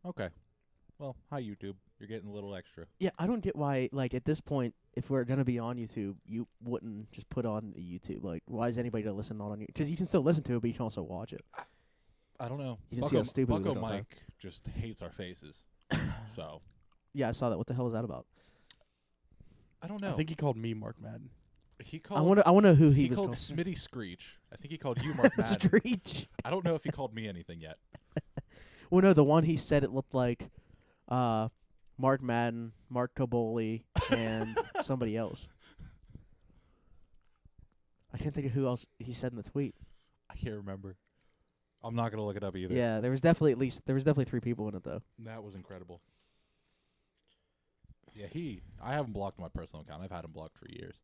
Okay. Well, hi YouTube. You're getting a little extra. Yeah, I don't get why, like, at this point, if we're going to be on YouTube, you wouldn't just put on the YouTube. Like, why is anybody to listen not on YouTube? Because you can still listen to it, but you can also watch it. I don't know. You can see how stupid we Bucko look all the Mike just hates our faces. So Yeah, I saw that. What the hell was that about? I don't know. I think he called me Mark Madden. he I called. want to know who he was called calling. Smitty Screech. I think he called you Mark Madden. Screech. I don't know if he called me anything yet. Well, no, the one he said it looked like Mark Madden, Mark Toboli, and somebody else. I can't think of who else he said in the tweet. I can't remember. I'm not gonna look it up either. Yeah, there was definitely 3 people in it though. That was incredible. Yeah, I haven't blocked my personal account. I've had him blocked for years.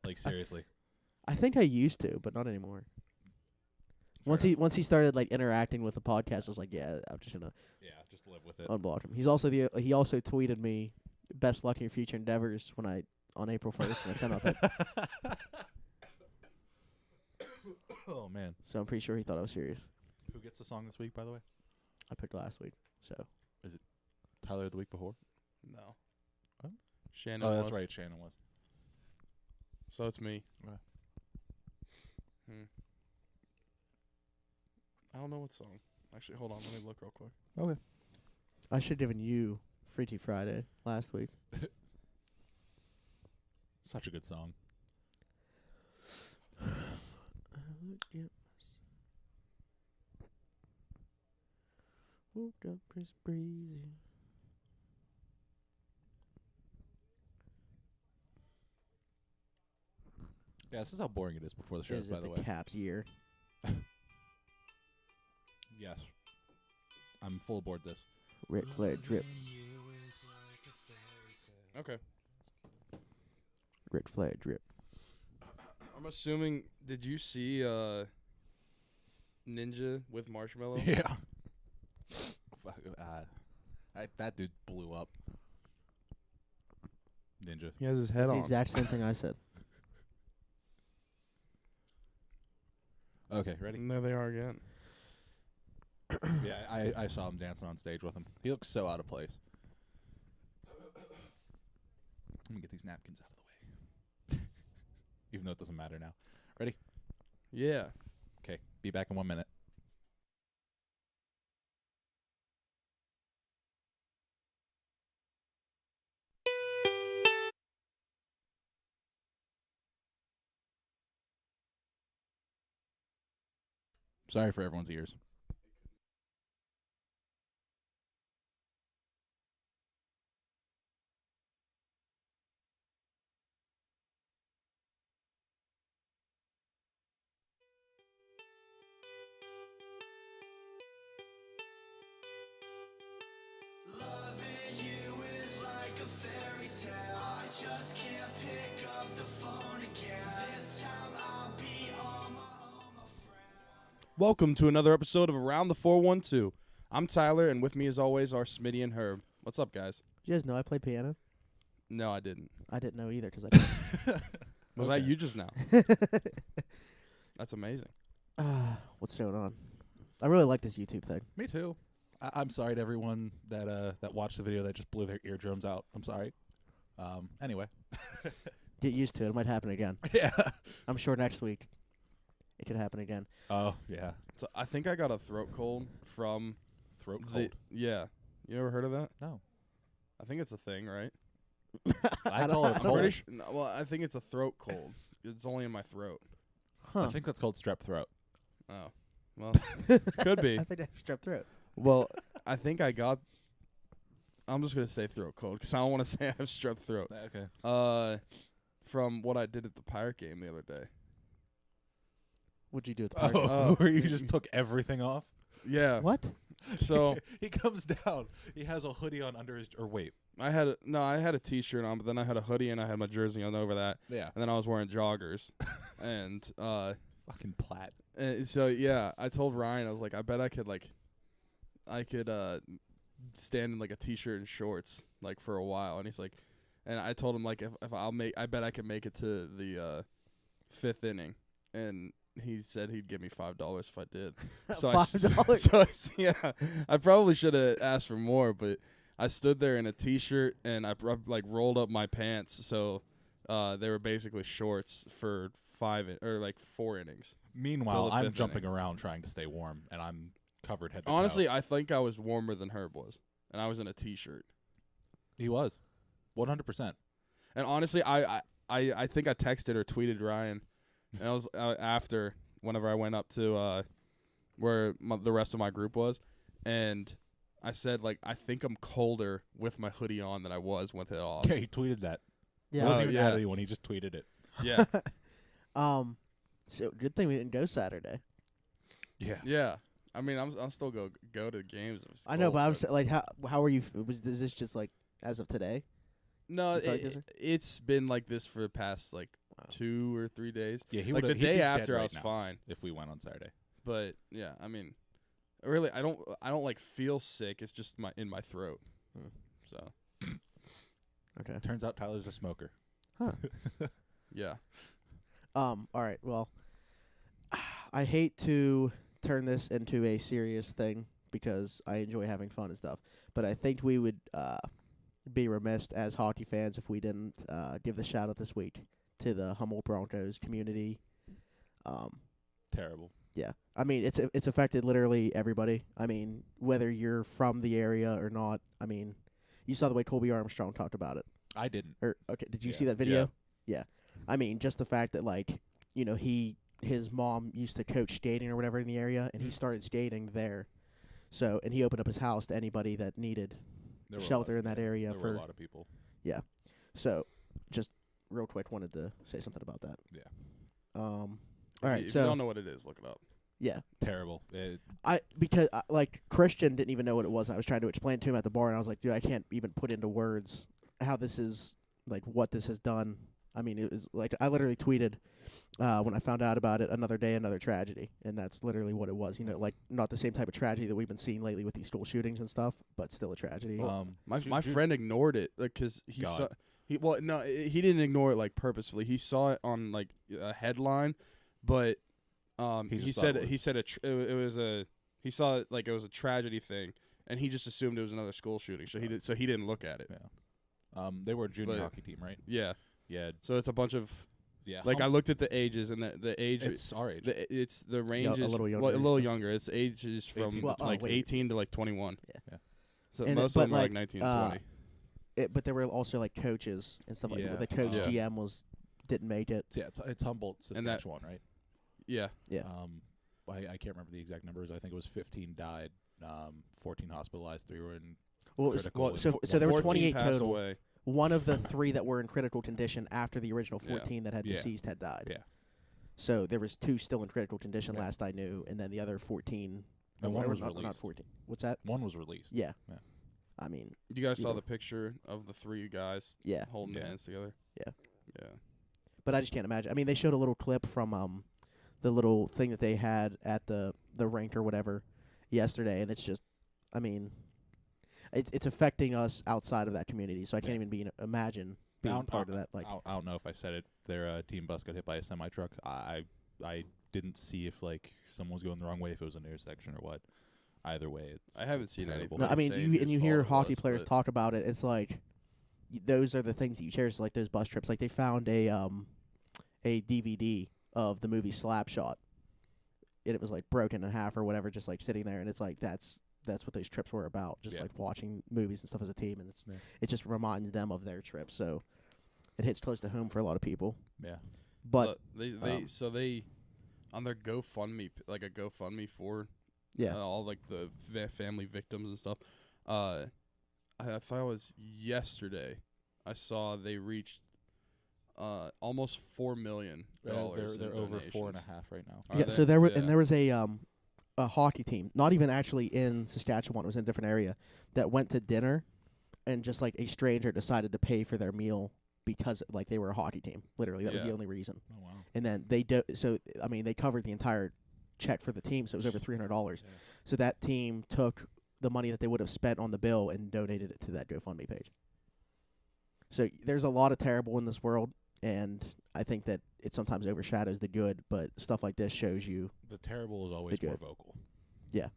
Like seriously. I think I used to, but not anymore. Once he started like interacting with the podcast, I was like, yeah, I'm just gonna just live with it. unblock him. He also tweeted me, "Best luck in your future endeavors" on April 1st when I sent out that. Oh man. So I'm pretty sure he thought I was serious. Who gets the song this week, by the way? I picked last week, so Tyler the week before? No. What? Shannon. Oh, that's was. right. Shannon was. So it's me. Okay. I don't know what song. Actually, hold on. Let me look real quick. Okay. I should have given you Freaky Friday last week. Such a good song. Woke up it's breezy. Yeah, this is how boring it is before the show, Is by it the the way. Caps year? Yes. I'm full aboard this. Ric Flair drip. Okay. Ric Flair drip. I'm assuming. Did you see Ninja with Marshmallow? Yeah. Fuck, that dude blew up. Ninja. He has his head It's the on. exact same thing I said. Okay, ready? And there they are again. Yeah, I saw him dancing on stage with him. He looks so out of place. Let me get these napkins out of the way. Even though it doesn't matter now. Ready? Yeah. Okay, be back in 1 minute. Sorry for everyone's ears. Loving you is like a fairy tale. I just can't pick up the phone again. This time I'll be on my own, my friend. Welcome to another episode of Around the 412. I'm Tyler, and with me, as always, are Smitty and Herb. What's up, guys? You guys know I play piano? No, I didn't. I didn't know either because I Was Okay. that you just now? That's amazing. What's going on? I really like this YouTube thing. Me too. I'm sorry to everyone that watched the video that just blew their eardrums out. I'm sorry. Anyway. Get used to it. It might happen again. Yeah. I'm sure next week it could happen again. Oh, yeah. So I think I got a throat cold from Throat the. cold. Yeah. You ever heard of that? No. I think it's a thing, right? I call it a I'm cold. pretty sure. No, well, I think it's a throat cold. It's only in my throat. Huh. I think that's called strep throat. Oh. Well, could be. I think I have strep throat. Well, I think I got. I'm just gonna say throat cold because I don't want to say I have strep throat. Okay. From what I did at the Pirate game the other day. What'd you do at the party? Oh. Where you just took everything off? Yeah. What? So He comes down. He has a hoodie on under his... Or wait. I had a T-shirt on, but then I had a hoodie and I had my jersey on over that, Yeah. and then I was wearing joggers, and Fucking plat. so yeah, I told Ryan, I was like, I bet I could stand in like a T-shirt and shorts like for a while, and he's like, and I told him like if I bet I could make it to the 5th inning, and he said he'd give me $5 if I did. So $5? Yeah, I probably should have asked for more, but I stood there in a t-shirt and I like rolled up my pants, so they were basically shorts for 4 innings. Meanwhile, the I'm fifth jumping inning. around trying to stay warm, and I'm covered head to Honestly, toe. I think I was warmer than Herb was, and I was in a t-shirt. He was 100%. And honestly, I think I texted or tweeted Ryan, and I was after whenever I went up to where the rest of my group was, and I said like I think I'm colder with my hoodie on than I was with it off. Okay, he tweeted that. Yeah. He wasn't even yeah. at anyone. He just tweeted it. Yeah, So good thing we didn't go Saturday. Yeah. yeah. I mean, I'll still go to the games. If it's I know, cold, but I was like, how are you? Is this just like as of today? no. You feel like this, or? It's been like this for the past like 2 or 3 days. Yeah, he Like would the day after, I was fine. if we went on Saturday. But yeah, I mean, really, I don't like feel sick. It's just in my throat. Hmm. So Okay. Turns out Tyler's a smoker. Huh. yeah. All right. Well, I hate to turn this into a serious thing because I enjoy having fun and stuff, but I think we would be remiss as hockey fans if we didn't give the shout out this week to the Humboldt Broncos community. Terrible. Yeah, I mean it's affected literally everybody. I mean whether you're from the area or not. I mean, you saw the way Colby Armstrong talked about it. I didn't. Or okay, did you Yeah. see that video? Yeah. I mean, just the fact that like, you know, his mom used to coach skating or whatever in the area, and he started skating there. So, and he opened up his house to anybody that needed There were a shelter lot in that yeah, area there for. were a lot of people. So, just real quick, wanted to say something about that. Yeah. All If right. you So don't know what it is, look it up. yeah, Terrible. because like Christian didn't even know what it was. I was trying to explain it to him at the bar, and I was like, dude, I can't even put into words how this is, like, what this has done. I mean, it was like I literally tweeted when I found out about it, another day, another tragedy, and that's literally what it was. You know, like not the same type of tragedy that we've been seeing lately with these school shootings and stuff, but still a tragedy. My friend ignored it because he God. saw he didn't ignore it like purposefully. He saw it on like a headline, but He he just thought said it was- he said it was a he saw it like it was a tragedy thing, and he just assumed it was another school shooting. So he didn't look at it. Yeah. They were a junior But- hockey team, right? Yeah. Yeah. So it's a bunch of Yeah. like I looked at the ages, and the age It's our age. it's the range a is little younger. well, a little younger. It's ages 18 from to Well, oh, like wait. 18 to like 21. Yeah. So And most but of them are like like, 19 and 20. But there were also like coaches and stuff like Yeah. that. The coach Yeah. GM didn't make it. Yeah, it's Humboldt, And that- Saskatchewan, right? Yeah. Yeah. I can't remember the exact numbers. I think it was 15 died, 14 hospitalized, 3 were in Well, it was- critical. Well, and so- fo- so there were 14 28 passed total. away. One of the 3 that were in critical condition after the original Yeah. 14 that had Yeah. deceased had died. Yeah. So there was 2 still in critical condition Yeah. last I knew, and then the other 14. And one or was not, not released. 14. What's that? One was released. Yeah. Yeah. I mean, You guys saw Yeah. the picture of the 3 guys yeah. holding Yeah. hands together? Yeah. Yeah. But I just can't imagine. I mean, they showed a little clip from the little thing that they had at the rink or whatever yesterday, and it's just, I mean, it's affecting us outside of that community. So I can't Yeah. even imagine being part of that. Like, I don't know if I said it. Their team bus got hit by a semi truck. I didn't see if like someone was going the wrong way, if it was an intersection or what. Either way, it's I haven't seen terrible. anything. no, I mean, saying you whose hear fault it hockey was, players but- talk about it. It's like those are the things that you cherish, like those bus trips. Like they found a DVD of the movie Slapshot, and it was like broken in half or whatever, just like sitting there. And it's like that's what those trips were about, just Yeah. like watching movies and stuff as a team. And Yeah. it just reminds them of their trip. So it hits close to home for a lot of people. Yeah. But they on their GoFundMe, like a GoFundMe for yeah, all like the family victims and stuff. I thought it was yesterday. I saw they reached almost $4 million. They're in over donations. 4.5 right now. Are yeah. they? So there was Yeah. and there was a hockey team, not even actually in Saskatchewan, it was in a different area, that went to dinner, and just like a stranger decided to pay for their meal because like they were a hockey team. Literally, that was the Yeah. only reason. Oh wow. And then so I mean they covered the entire check for the team, so it was over $300. Yeah. So that team took the money that they would have spent on the bill and donated it to that GoFundMe page. So there's a lot of terrible in this world, and I think that it sometimes overshadows the good. But stuff like this shows you, The terrible is always The more good. vocal. Yeah.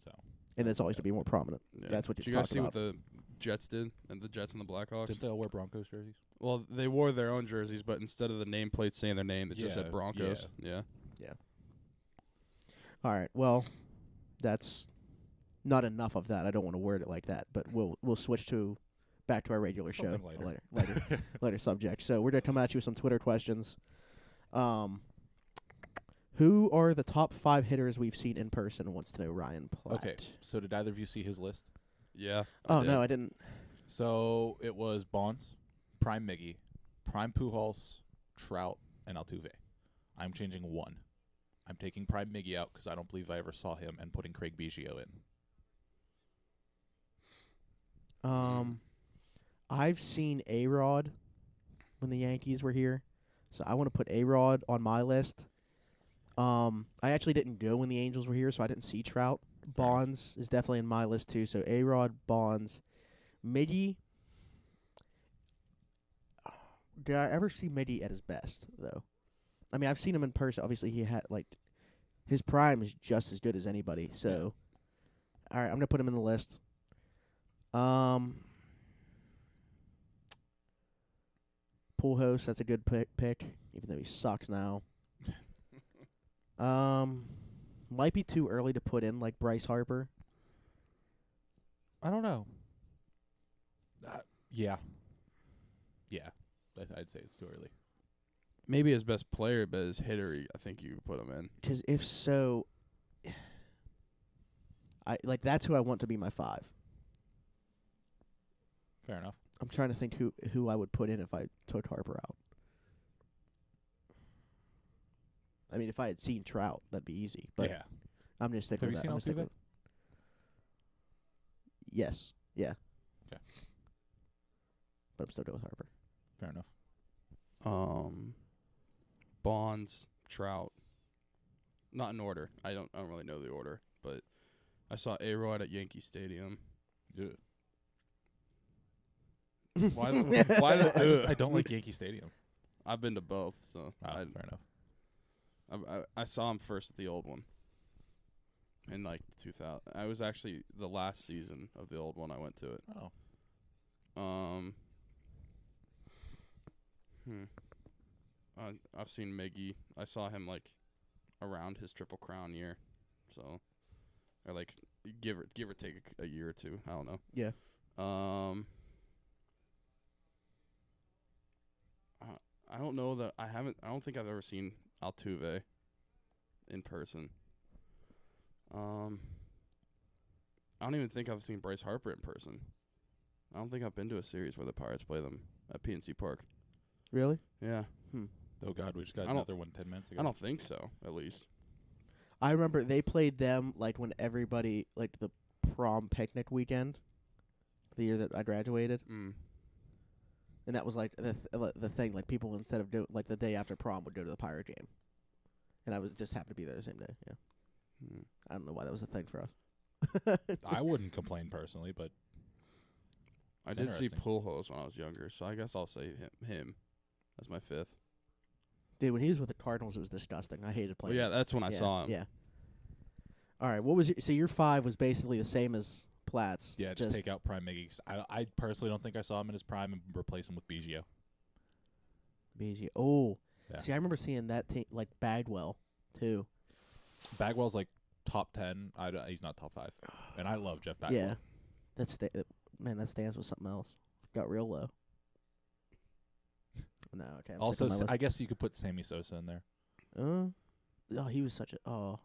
So and it's always to be more prominent. Yeah. That's what Did it's you guys talking see about. what the Jets did, and the Jets and the Blackhawks? didn't they all wear Broncos jerseys? Well, they wore their own jerseys, but instead of the nameplate saying their name, it just Yeah, said Broncos. Yeah. All right. Well, that's not enough of that. I don't want to word it like that, but we'll switch back to our regular show. Something Later later subject. So we're gonna come at you with some Twitter questions. Who are the top 5 hitters we've seen in person? Wants to know Ryan Platt. Okay, so did either of you see his list? Yeah. Oh no, I didn't. So it was Bonds, Prime Miggy, Prime Pujols, Trout, and Altuve. I'm changing one. I'm taking Prime Miggy out because I don't believe I ever saw him, and putting Craig Biggio in. I've seen A-Rod when the Yankees were here, so I want to put A-Rod on my list. I actually didn't go when the Angels were here, so I didn't see Trout. Bonds is definitely in my list too. So A-Rod, Bonds, Miggy. Did I ever see Miggy at his best though? I mean, I've seen him in person. Obviously, he had his prime is just as good as anybody. So, all right, I'm gonna put him in the list. Pujols, that's a good pick, even though he sucks now. Might be too early to put in like Bryce Harper. I don't know. Yeah. I'd say it's too early. Maybe his best player, but his hitter, I think you could put him in. Because if so, that's who I want to be my 5. Fair enough. I'm trying to think who I would put in if I took Harper out. I mean, if I had seen Trout, that'd be easy. But yeah. I'm just sticking Have with you that. seen Altuve? Yes. Yeah. Okay. But I'm still going with Harper. Fair enough. Bonds, Trout. Not in order. I don't really know the order, but I saw A-Rod at Yankee Stadium. Yeah. Why? I don't like Yankee Stadium. I've been to both, so Fair enough. I saw him first at the old one. In 2000, I was actually the last season of the old one. I went to it. Oh. I've seen Miggy. I saw him around his Triple Crown year, so or give or take a year or two. I don't know. Yeah. I don't know that I don't think I've ever seen Altuve in person. I don't even think I've seen Bryce Harper in person. I don't think I've been to a series where the Pirates play them at PNC Park. Really? Yeah. Oh, God, we just got I don't- another one 10 minutes ago. I don't think so, at least. I remember they played them when everybody the prom picnic weekend, the year that I graduated, Mm. and that was the thing. People instead of the day after prom would go to the Pirate game, and I was just happened to be there the same day. Yeah. Mm. I don't know why that was a thing for us. I wouldn't complain personally, but I It's did see interesting. Pujols when I was younger, so I guess I'll say him as my 5th. Dude, when he was with the Cardinals, it was disgusting. I hated Well, playing. yeah, that's when I saw him. Yeah. All right. What was your 5 was basically the same as Platt's. yeah, just take out Prime Miggy. 'Cause I personally don't think I saw him in his prime and replace him with Biggio. BG. Oh. Yeah. See, I remember seeing that Bagwell too. Bagwell's top 10. He's not top 5. And I love Jeff Bagwell. Yeah. That stands was something else. Got real low. No, okay. I'm Also, sticking with my I guess you could put Sammy Sosa in there. list. He was such a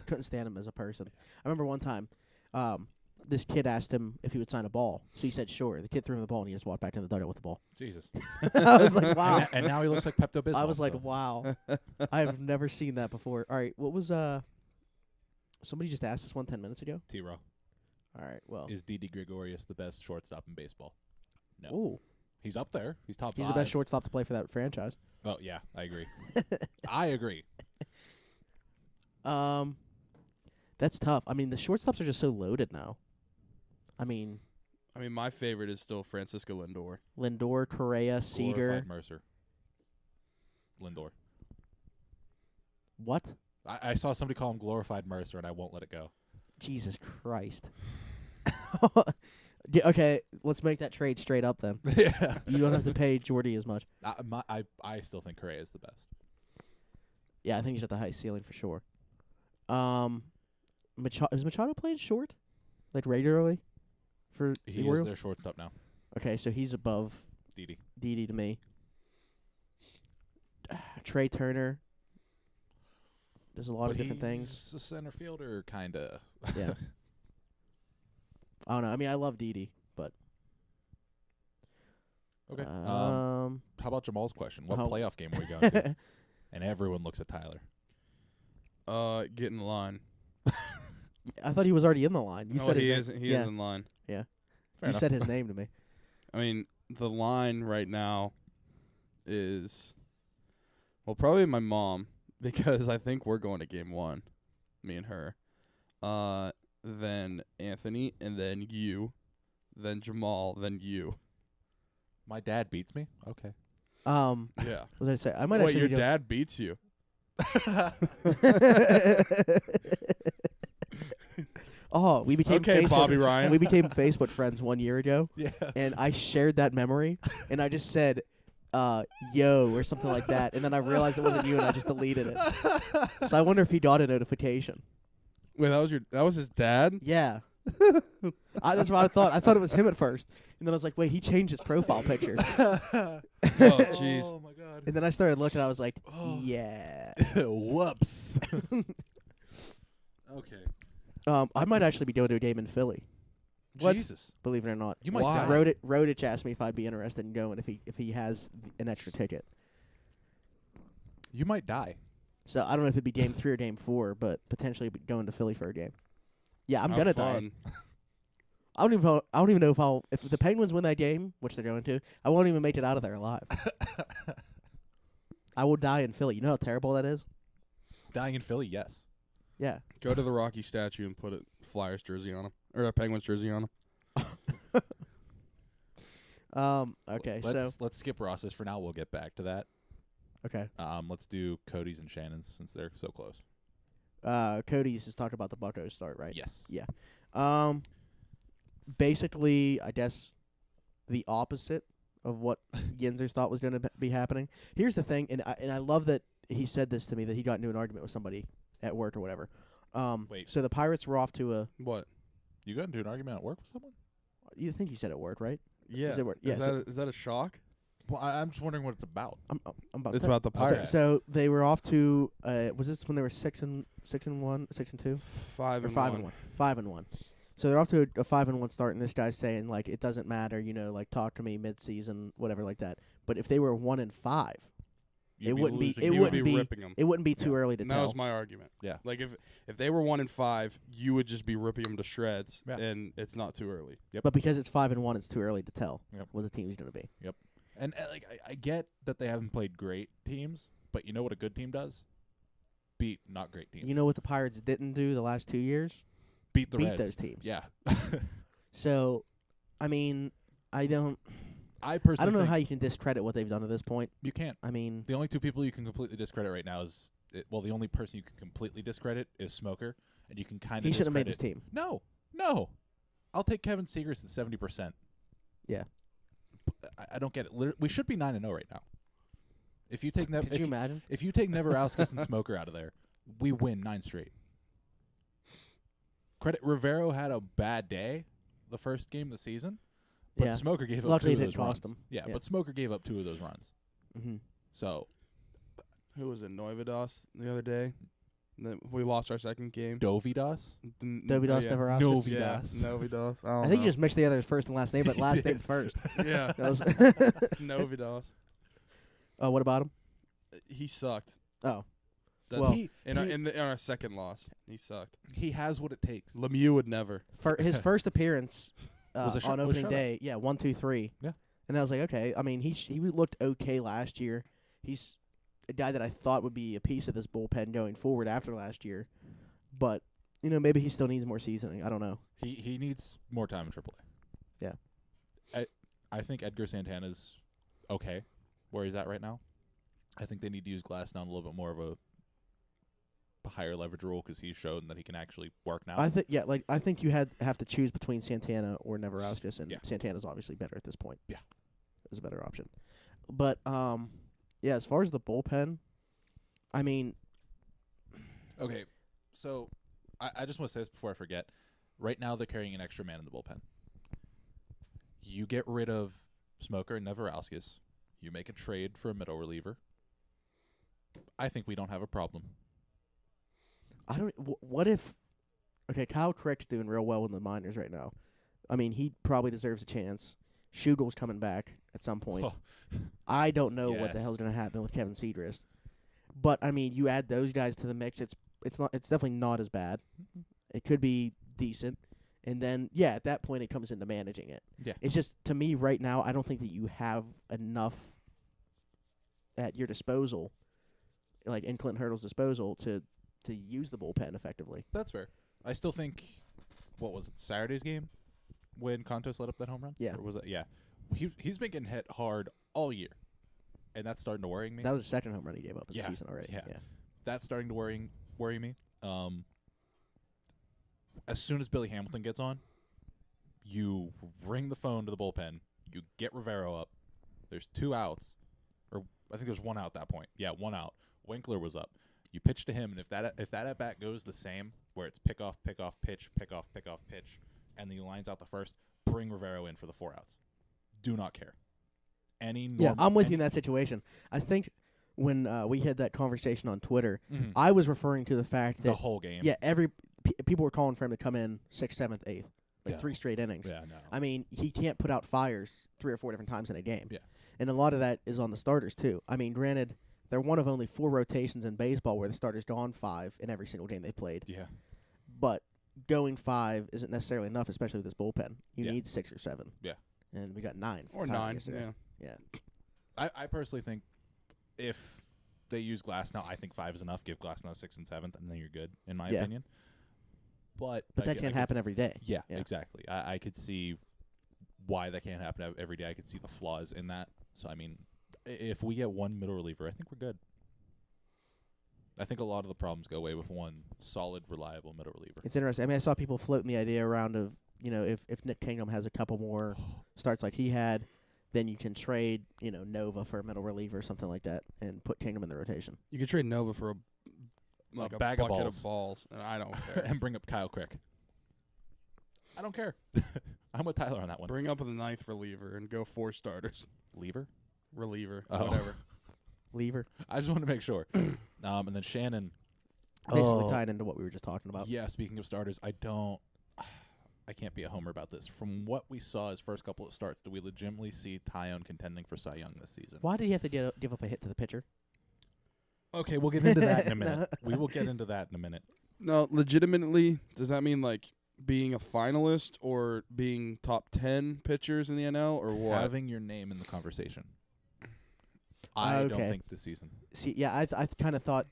couldn't stand him as a person. I remember one time, this kid asked him if he would sign a ball, so he said sure. The kid threw him the ball, and he just walked back to the dugout with the ball. Jesus. I was like, wow. And now he looks like Pepto Bismol. I was like, so. wow. I have never seen that before. All right, what was somebody just asked this 10 minutes ago? T-Row. All right, well. Is Didi Gregorius the best shortstop in baseball? No. Ooh. He's up there. He's top 5. He's the best shortstop to play for that franchise. Oh, yeah, I agree. I agree. That's tough. I mean, the shortstops are just so loaded now. I mean, my favorite is still Francisco Lindor. Lindor, Correa, Cedar. Glorified Mercer. Lindor. What? I saw somebody call him glorified Mercer, and I won't let it go. Jesus Christ. Okay, let's make that trade straight up then. Yeah. You don't have to pay Jordy as much. I still think Correa is the best. Yeah, I think he's at the high ceiling for sure. Is Machado playing short, like regularly, for the He is Orioles? their shortstop now. Okay, so he's above Didi. Didi to me. Trey Turner does a lot of different things. He's a center fielder, kinda. Yeah. I don't know. I mean, I love Didi, but Okay. um, How about Jamal's question? What how- playoff game are we going to? And everyone looks at Tyler. Get in line. I thought he was already in the line. You No, said he his is. name. He yeah, is in line. Fair you enough. said his name to me. I mean, the line right now is probably my mom because I think we're going to game 1, me and her. Then Anthony, and then you, then Jamal, then you. My dad beats me. Okay. Yeah. What did I say? I might Wait, actually your be dad beats you? Oh, we became Okay, Facebook, Bobby Ryan. We became Facebook friends 1 year ago, Yeah. and I shared that memory, and I just said, "Yo" or something like that, and then I realized it wasn't you, and I just deleted it. So I wonder if he got a notification. Wait, that was his dad? Yeah. That's what I thought. I thought it was him at first, and then I was like, "Wait, he changed his profile picture." Oh, jeez. Oh my god. And then I started looking. I was like, Oh. "Yeah." Whoops. Okay. I might actually be going to a game in Philly. What? Jesus. Believe it or not. You might Why? die. Rodich asked me if I'd be interested in going if he has an extra ticket. You might die. So I don't know if it'd be game 3 or game 4, but potentially be going to Philly for a game. Yeah, I'm How gonna die. fun. I don't even know if the Penguins win that game, which they're going to. I won't even make it out of there alive. I will die in Philly. You know how terrible that is? Dying in Philly, yes. Yeah. Go to the Rocky statue and put a Flyers jersey on him. Or a Penguins jersey on him. Okay. Let's skip Ross's for now. We'll get back to that. Okay. Let's do Cody's and Shannon's since they're so close. Cody's has talked about the Buccos start, right? Yes. Basically, I guess the opposite of what Yinzers thought was going to be happening. Here's the thing, and I love that he said this to me, that he got into an argument with somebody at work or whatever. Wait. So the Pirates were off to a. What? You got into an argument at work with someone? You think you said at work, right? Yeah. Is it wor- yeah, Is that a shock? Well, I'm just wondering what it's about. I'm about. It's to- about the Okay. Pirates. So they were off to. Was this when they were 6-1, 6-2, 5 or and 5-1, 5-1? So they're off to a 5-1 start, and this guy's saying like it doesn't matter, like talk to me mid-season, whatever like that. But if they were 1-5, You'd It wouldn't be- losing it He your would wouldn't be be- ripping them. it wouldn't be too early to And that tell. was my argument. Yeah. Like if they were 1-5, you would just be ripping them to shreds, Yeah. and it's not too early. But because it's 5-1, it's too early to tell Yep. what the team's going to be. And I get that they haven't played great teams, but you know what a good team does? Beat not great teams. You know what the Pirates didn't do the last 2 years? beat the Beat Reds. those teams. Yeah. So, I mean, I don't I personally know think how you can discredit what they've done to this point. you can't. I mean, The only two people you can completely discredit right now is the only person you can completely discredit is Smoker, and you can kind of he should have made this team. No. I'll take Kevin Seagrass at 70%. Yeah. I don't get it. We should be 9-0 right now. If you take Could you imagine? if you take Neverauskas and Smoker out of there, we win 9 straight. Credit Rivero had a bad day the first game of the season, but Yeah. Smoker gave up Luckily, 2 it of didn't those cost runs. him. Yeah, Yeah. but Smoker gave up 2 of those runs. Mm-hmm. So Who was it? Noivados the other day. We lost our second game. Dovidas? Dovidas yeah. Neverauskas. Novi- Yeah, Novidas. Novidas. I think you just mixed the other's first and last name, but last name first. yeah. That was Novidas. Oh, what about him? He sucked. Oh, That- Well, in our second loss, he sucked. he has what it takes. Lemieux would never. his first appearance Was a on was opening shutout. day, 1-2-3. Yeah. And I was like, okay. I mean, he looked okay last year. He's a guy that I thought would be a piece of this bullpen going forward after last year. But, maybe he still needs more seasoning. I don't know. He needs more time in AAA. Yeah. I think Edgar Santana's okay where he's at right now. I think they need to use Glass down a little bit more of a higher leverage role because he's shown that he can actually work now. I think you have to choose between Santana or Neverauskas, and Santana's obviously better at this point. Yeah, is a better option. But yeah, as far as the bullpen, I mean, okay, so I just want to say this before I forget. Right now, they're carrying an extra man in the bullpen. You get rid of Smoker and Neverauskas. You make a trade for a middle reliever. I think we don't have a problem. I don't. What if? Okay, Kyle Crick's doing real well in the minors right now. I mean, he probably deserves a chance. Shugel's coming back at some point. Oh. I don't know what the Yes. hell's going to happen with Kevin Segrist. But I mean, you add those guys to the mix. It's definitely not as bad. It could be decent. And then at that point it comes into managing it. Yeah. It's just, to me right now, I don't think that you have enough at your disposal, like in Clint Hurdle's disposal, to use the bullpen effectively. That's fair. I still think, what was it, Saturday's game when Contos let up that home run? Yeah. Or was it? Yeah. He's been getting hit hard all year, and that's starting to worry me. That was the second home run he gave up in the Yeah, season already. yeah. Yeah. That's starting to worry me. As soon as Billy Hamilton gets on, you ring the phone to the bullpen. You get Rivero up. There's 2 outs, or I think there's 1 out at that point. Yeah, 1 out. Winkler was up. You pitch to him, and if that at bat goes the same, where it's pick off, pitch, pick off, pitch, and then he lines out the first, bring Rivero in for the 4 outs. Do not care. I'm with you in that situation. I think when we had that conversation on Twitter, Mhm. I was referring to the fact that The whole game. people were calling for him to come in 6th, 7th, 8th, like Yeah. 3 straight innings. Yeah, no. I mean, he can't put out fires 3 or 4 different times in a game. Yeah. And a lot of that is on the starters too. I mean, granted, they're one of only 4 rotations in baseball where the starters gone 5 in every single game they played. Yeah. But going 5 isn't necessarily enough, especially with this bullpen. You Yeah. need 6 or 7. Yeah. And we got 9. Or for Tyler 9. yesterday. Yeah. Yeah. I personally think if they use Glass now, I think 5 is enough. Give Glass now 6th and 7th, and then you're good, in my Yeah. opinion. But That can't happen every day. Yeah, Yeah. exactly. I could see why that can't happen every day. I could see the flaws in that. So, I mean, if we get one middle reliever, I think we're good. I think a lot of the problems go away with one solid, reliable middle reliever. It's interesting. I mean, I saw people floating the idea around of, if Nick Kingdom has a couple more starts like he had, then you can trade, Nova for a middle reliever or something like that and put Kingdom in the rotation. You could trade Nova for a bag of bucket balls. and I don't care. And bring up Kyle Crick. I don't care. I'm with Tyler on that one. Bring up the 9th reliever and go 4 starters. Lever? Reliever, Oh. whatever. Lever. I just want to make sure. And then Shannon. Basically tying into what we were just talking about. Yeah, speaking of starters, I can't be a homer about this. From what we saw his first couple of starts, do we legitimately see Tyone contending for Cy Young this season? Why did he have to give up a hit to the pitcher? Okay, we'll get into that in a minute. We will get into that in a minute. No, legitimately, does that mean like being a finalist or being top 10 pitchers in the NL or what? Having your name in the conversation. I don't Okay. think this season. See, yeah, I kind of thought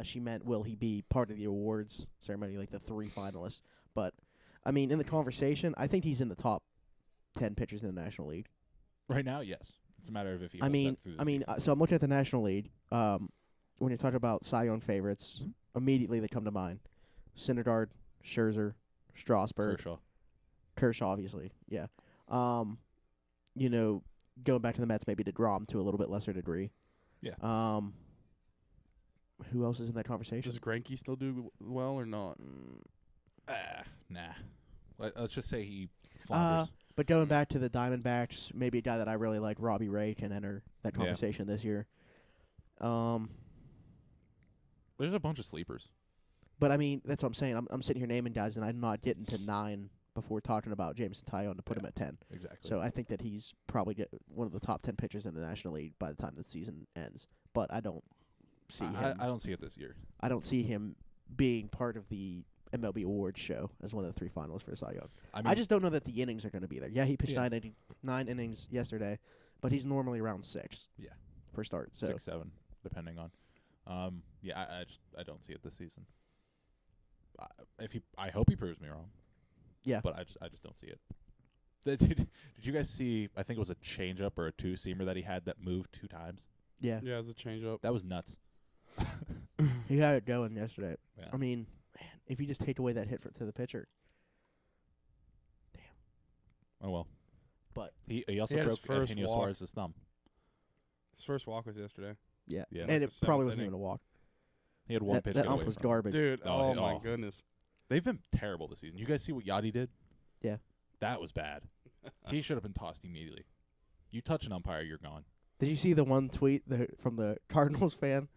she meant will he be part of the awards ceremony, like the 3 finalists. But, I mean, in the conversation, I think he's in the top 10 pitchers in the National League. Right now, yes. It's a matter of if he I holds mean, up through the season. so I'm looking at the National League. When you're talking about Cy Young favorites, immediately they come to mind: Syndergaard, Scherzer, Strasburg, Kershaw, obviously. Yeah. Going back to the Mets, maybe DeGrom to a little bit lesser degree. Yeah. Who else is in that conversation? Does Greinke still do well or not? Nah. Let's just say he flounders. But going back to the Diamondbacks, maybe a guy that I really like, Robbie Ray, can enter that Yeah. conversation this year. There's a bunch of sleepers. But I mean, that's what I'm saying. I'm sitting here naming guys, and I'm not getting to 9 before talking about Jameson Taillon to put him at 10. Exactly. So I think that he's probably one of the top 10 pitchers in the National League by the time the season ends. But I don't see him. I don't see it this year. I don't see him being part of the MLB awards show as one of the 3 finalists for Cy Young. I just don't know that the innings are going to be there. Yeah, he pitched Yeah. 9 innings yesterday, but he's normally around 6. Yeah. Per start. So 6, 7, depending on. I don't see it this season. I hope he proves me wrong. Yeah. But I just don't see it. Did you guys see? I think it was a changeup or a 2-seamer that he had that moved 2 times. Yeah. Yeah, as a change up. That was nuts. He had it going yesterday. Yeah. I mean, man, if you just take away that hit to the pitcher. Oh well. But he also He had his broke first Eugenio walk. Suarez's thumb. His first walk was yesterday. Yeah. Yeah. And Like it the probably seventh wasn't inning. even a walk. He had one That, pitch. that get ump away was from him. garbage. Dude, Oh, oh my oh. goodness. They've been terrible this season. You guys see what Yachty did? Yeah. That was bad. He should have been tossed immediately. You touch an umpire, you're gone. Did you see the one tweet from the Cardinals fan?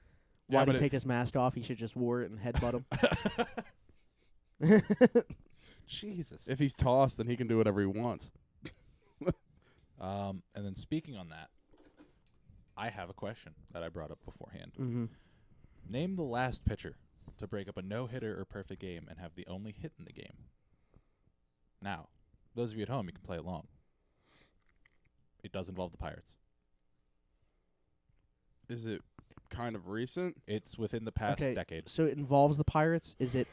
Yeah, Why did but he take his mask off? He should just wore it and headbutt him. Jesus. If he's tossed, then he can do whatever he wants. And then speaking on that, I have a question that I brought up beforehand. Mm-hmm. Name the last pitcher to break up a no-hitter or perfect game and have the only hit in the game. Now, those of you at home, you can play along. It does involve the Pirates. Is it kind of recent? It's within the past Okay. decade. So it involves the Pirates. Is it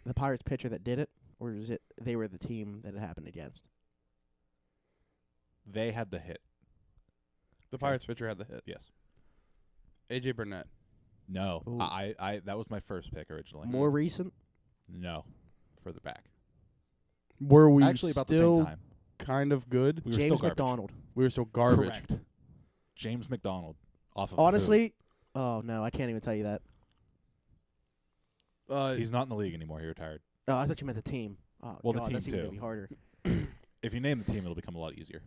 the Pirates pitcher that did it, or is it they were the team that it happened against? They had the hit. The Pirates pitcher had the hit. Yes. AJ Burnett. No. Ooh. I that was my first pick originally. More recent? No. Further back. Were we Actually, about the still same time. kind of good? We were James still garbage. McDonald. We were still garbage. Correct. James McDonald. Off of Honestly, oh no, I can't even tell you that. who? He's not in the league anymore. He retired. Oh, I thought you meant the team. Oh, Well, the God, team that's even too. gonna be harder. If you name the team, it'll become a lot easier.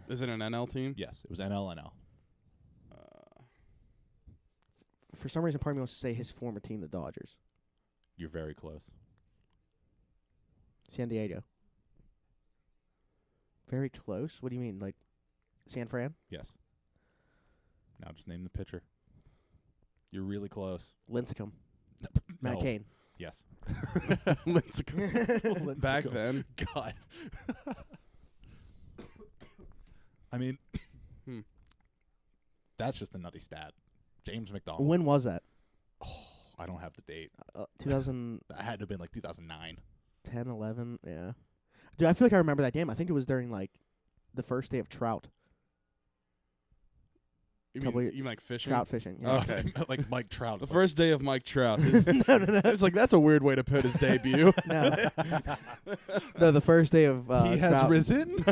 Is it an NL team? Yes, it was NL. For some reason, part of me wants to say his former team, the Dodgers, You're very close. San Diego. Very close. What do you mean, like San Fran? Yes. Now just name the pitcher. You're really close. Lincecum. Matt No. Cain. Yes. Lincecum. Back Lincecum. then. God. I mean, that's just a nutty stat. James McDonald. When was that? I don't have the date. 2010, That had to have been like 2009. 11. Yeah. Dude, I feel like I remember that game. I think it was during like the first day of trout You Couple mean, you mean like fishing? trout fishing. Oh. Yeah. Okay. Like Mike Trout. The first day of Mike Trout. no, no. It's like, that's a weird way to put his debut. No. No, the first day of he has trout. risen.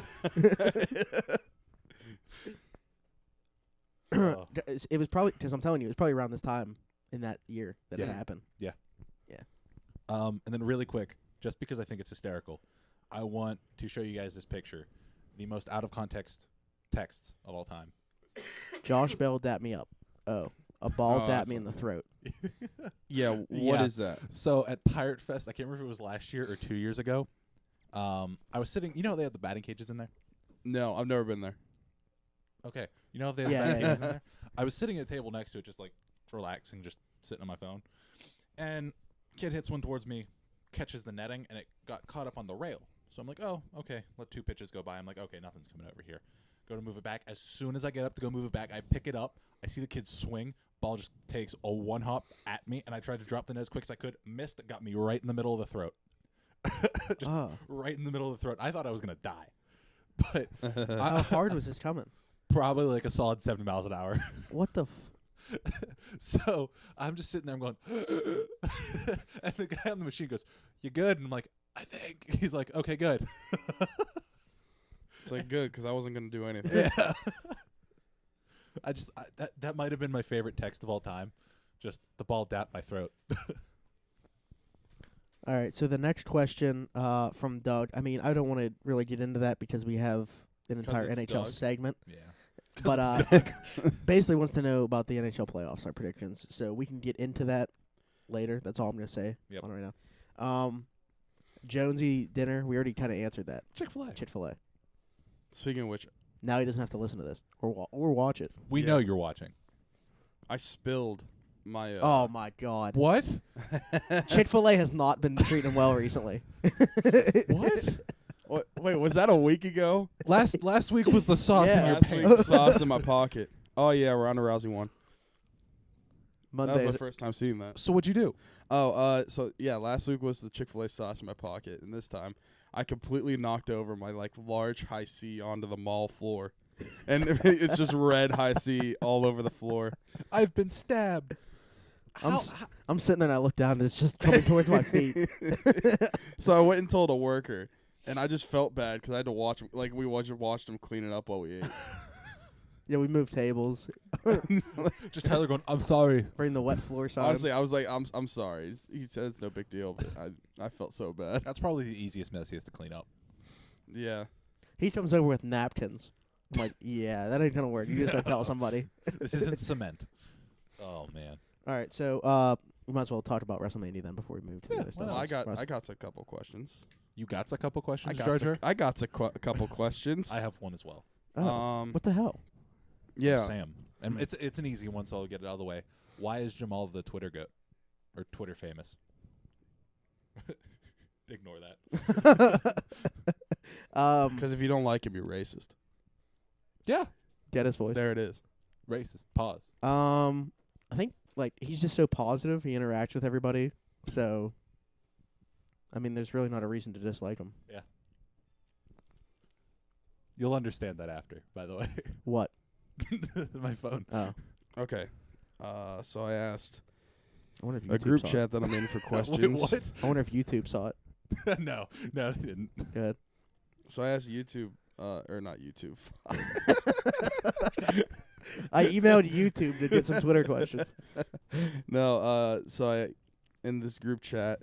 Oh. It was probably because I'm telling you, it was probably around this time in that year that it Yeah. happened. And then really quick, just because I think it's hysterical, I want to show you guys this picture. The most out of context texts of all time. Josh Bell dapped me up. Oh, a ball Oh, dapped me that's in the throat. Yeah, what Yeah. is that? So at Pirate Fest, I can't remember if it was last year or 2 years ago. I was sitting. You know they have the batting cages in there. No, I've never been there. Okay. You know if they have Yeah, batting yeah, cages in there. I was sitting at a table next to it, just like relaxing, just sitting on my phone, and kid hits one towards me, catches the netting, and it got caught up on the rail. So I'm like, oh, okay. Let 2 pitches go by. I'm like, okay, nothing's coming over here. Go to move it back. As soon as I get up to go move it back, I pick it up. I see the kid swing. Ball just takes a 1-hop at me, and I tried to drop the net as quick as I could. Missed. It got me right in the middle of the throat. Just Oh, right in the middle of the throat. I thought I was going to die. But how hard was this coming? probably like a solid 70 miles an hour. What the? So I'm just sitting there. I'm going, and the guy on the machine goes, "You good?" And I'm like, "I think." He's like, "Okay, good." It's like good because I wasn't going to do anything. Yeah. That might have been my favorite text of all time. Just the ball dapped my throat. All right. So the next question from Doug. I mean, I don't want to really get into that because we have an 'Cause entire it's NHL Doug? segment. Yeah. But basically wants to know about the NHL playoffs, our predictions. So we can get into that later. That's all I'm going to say Yep. on right now. Jonesy dinner. We already kind of answered that. Chick-fil-A. Chick-fil-A. Speaking of which, Now he doesn't have to listen to this or watch it. We Yeah. know you're watching. I spilled my. Oh my God. What? Chick-fil-A has not been treating him well recently. What? Wait, was that a week ago? Last week was the sauce Yeah. in your Last pants. week, sauce in my pocket. Oh yeah, Ronda Rousey won. That Monday. was my first time seeing that. So what'd you do? Oh, so yeah, last week was the Chick-fil-A sauce in my pocket, and this time I completely knocked over my like large high C onto the mall floor. and it's just red high C all over the floor. I've been stabbed. I'm sitting there and I look down and it's just coming towards my feet. So I went and told a worker, and I just felt bad because I had to watch him. Like we watched him clean it up while we ate. Yeah, we moved tables, Just Tyler going, I'm sorry. bring the wet floor side. Honestly, I was like, I'm sorry. He said it's no big deal, but I felt so bad. That's probably the easiest, messiest to clean up. Yeah. He comes over with napkins. I'm like, yeah, that ain't gonna work. You just gotta tell somebody. This isn't cement. Oh, man. All right, so we might as well talk about WrestleMania then before we move to the Yeah, other stuff. well, I got a couple questions. You got a couple questions, I Jar got Jar? a couple questions. I have one as well. What the hell? Yeah. Sam. And it's an easy one, so I'll get it out of the way. Why is Jamal the Twitter goat? Or Twitter famous? Ignore that. Because if you don't like him, you're racist. Yeah. Get his voice. There it is. Racist. Pause. I think like he's just so positive. He interacts with everybody. So, I mean, there's really not a reason to dislike him. Yeah. You'll understand that after, by the way. What? My phone. Oh, Okay. So I asked I wonder if YouTube a group saw chat that I'm in for Wait, questions. what? It. I wonder if YouTube saw it. No, they didn't. Good. So I asked YouTube, or not YouTube. I emailed YouTube to get some Twitter questions. No, so I in this group chat,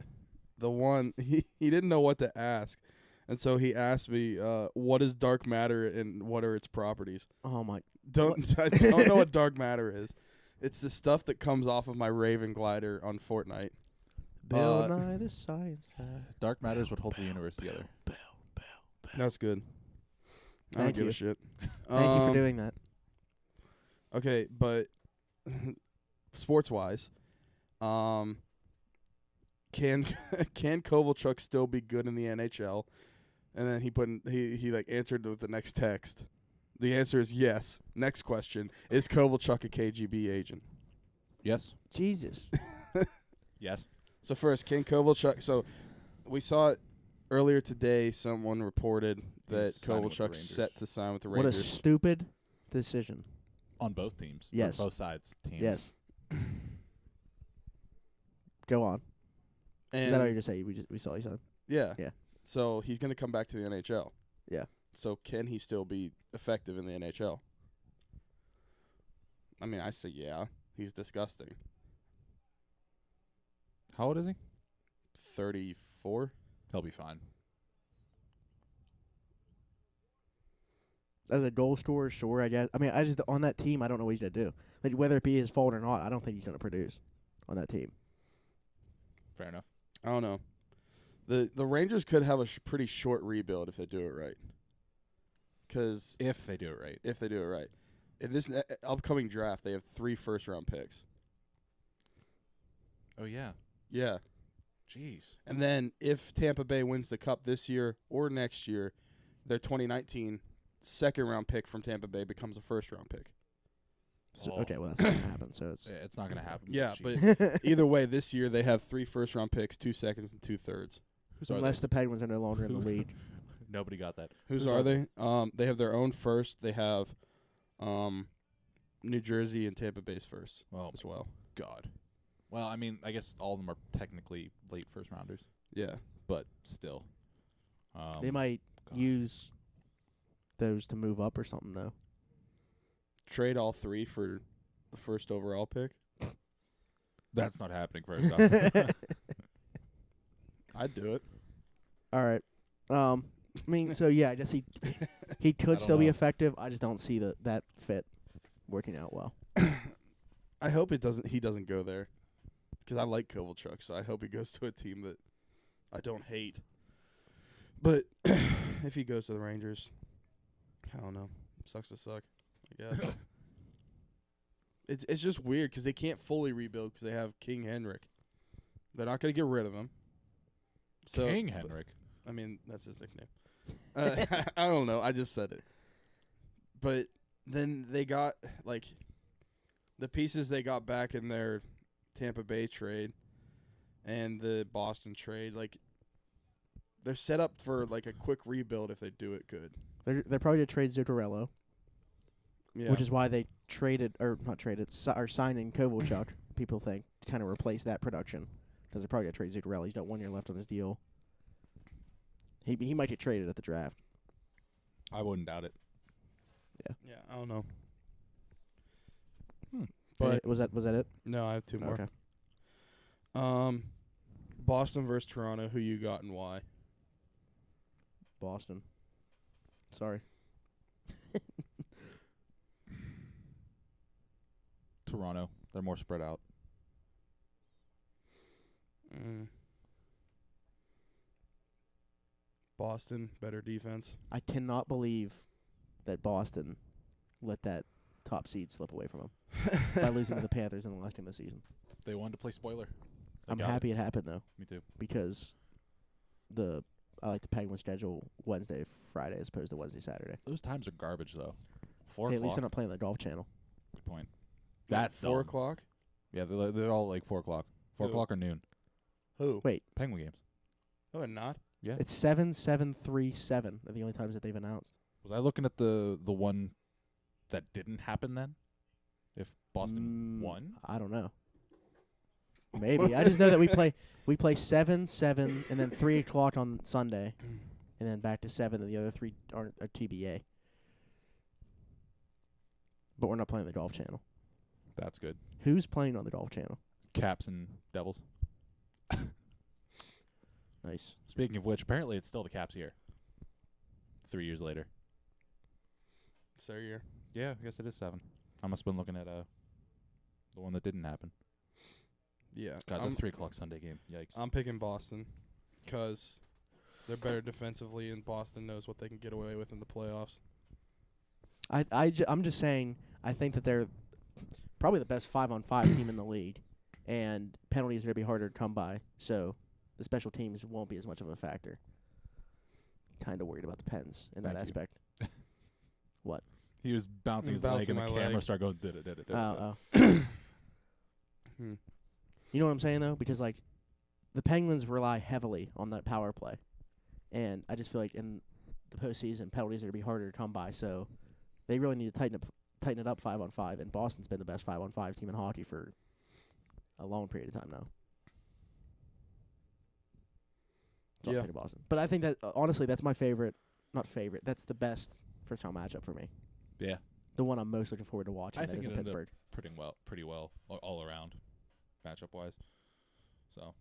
the one he didn't know what to ask, and so he asked me, "What is dark matter and what are its properties?" Oh my! I don't know what dark matter is. It's the stuff that comes off of my Raven glider on Fortnite. Bill Nye the Science Guy. Dark matter is what holds the universe together. That's good. I Thank don't give you. a shit. Thank you for doing that. Okay, but sports wise, can Kovalchuk still be good in the NHL? And then he like answered with the next text. The answer is yes. Next question: is Kovalchuk a KGB agent? Yes. Jesus. Yes. So first, can Kovalchuk? So we saw it earlier today. Someone reported that He's signing with the Kovalchuk's Rangers. set to sign with the What a Rangers. stupid decision. On both teams. Or Yes. both sides. Teams. Yes. Go on. and Is that all you're just saying? We saw you son. yeah. Yeah. So he's going to come back to the NHL. Yeah. So can he still be effective in the NHL? I mean, I say yeah. He's disgusting. How old is he? 34. He'll be fine. As a goal scorer, sure, I guess. I mean, I just on that team, I don't know what he's gonna do. Like whether it be his fault or not, I don't think he's gonna produce on that team. Fair enough. I don't know. The Rangers could have a pretty short rebuild if they do it right. Because If they do it right. if they do it right, in this upcoming draft, they have 3 first-round picks. Oh, yeah. Yeah. Jeez. And then if Tampa Bay wins the Cup this year or next year, their 2019 second-round pick from Tampa Bay becomes a first-round pick. So, Oh. okay, well that's not gonna happen. So it's Yeah, it's not going to happen. Yeah, Jeez. but either way, this year they have 3 first-round picks, 2 seconds, and 2 thirds. Who's are unless they? the Penguins are no longer in the league. Nobody got that. Whose are they? They have their own first. They have New Jersey and Tampa Bay's first Well, as well. God. Well, I mean, I guess all of them are technically late first rounders, Yeah. but still. They might God. use those to move up or something though. Trade all 3 for the first overall pick. That's not happening first off. I'd do it. All right. I mean, so yeah, I guess he could don't still be know. effective. I just don't see that fit working out well. I hope he doesn't go there, because I like Kovalchuk, so I hope he goes to a team that I don't hate. But if he goes to the Rangers, I don't know. Sucks to suck, I guess. It's just weird because they can't fully rebuild because they have King Henrik. They're not going to get rid of him. So, King but- Henrik. I mean, that's his nickname. I don't know. I just said it. But then they got, like, the pieces they got back in their Tampa Bay trade and the Boston trade, like, they're set up for, like, a quick rebuild if they do it good. They're probably gonna trade Zuccarello. Yeah. which is why they traded or not traded or signed in Kovalchuk. People think to kind of replace that production because they're probably gonna trade Zuccarelli. He's got 1 year left on his deal. He might get traded at the draft. I wouldn't doubt it. Yeah, I don't know. But But was that it? no, I have two more. Okay. Boston versus Toronto. Who you got and why? Boston. Sorry. Toronto. They're more spread out. Boston, better defense. I cannot believe that Boston let that top seed slip away from them by losing to the Panthers in the last game of the season. They wanted to play spoiler. They I'm got happy it happened though, Me too. because I like the Penguins schedule Wednesday, Friday as opposed to Wednesday, Saturday. Those times are garbage though. 4 Hey, o'clock. at least they're not playing the Golf Channel. Good point. That's 4 dumb. o'clock. Yeah, they're all like 4 o'clock. 4 Who? o'clock or noon. Who? Wait. Penguin games. No, they're not. Yeah. It's 7, 7, 3, 7 are the only times that they've announced. Was I looking at the one that didn't happen then? If Boston won? I don't know. Maybe. I just know that we play 7, 7, and then 3 o'clock on Sunday, and then back to 7, and the other 3 are TBA. But we're not playing the Golf Channel. That's good. Who's playing on the Golf Channel? Caps and Devils. Nice. Speaking of which, apparently it's still the Caps here. 3 years later. It's their year. Yeah, I guess it is 7. I must have been looking at the one that didn't happen. Yeah. God, that 3 o'clock Sunday game. Yikes. I'm picking Boston because they're better defensively, and Boston knows what they can get away with in the playoffs. I'm just saying, I think that they're probably the best 5-on-5 team in the league, and penalties are going to be harder to come by, so the special teams won't be as much of a factor. Kind of worried about the Pens in that Thank you. aspect. What? He was bouncing He was his leg, bouncing and the my camera leg. started going, did it. Oh. Hmm. You know what I'm saying, though? Because, like, the Penguins rely heavily on that power play, and I just feel like in the postseason, penalties are going to be harder to come by, so they really need to tighten it up 5-on-5, and Boston's been the best 5-on-5 team in hockey for a long period of time now. So I'm Yeah. picking Boston. But I think that, honestly, that's my favorite. Not favorite. That's the best first-round matchup for me. Yeah. The one I'm most looking forward to watching. I that think is it in ended up Pittsburgh. pretty well all around, matchup-wise. So,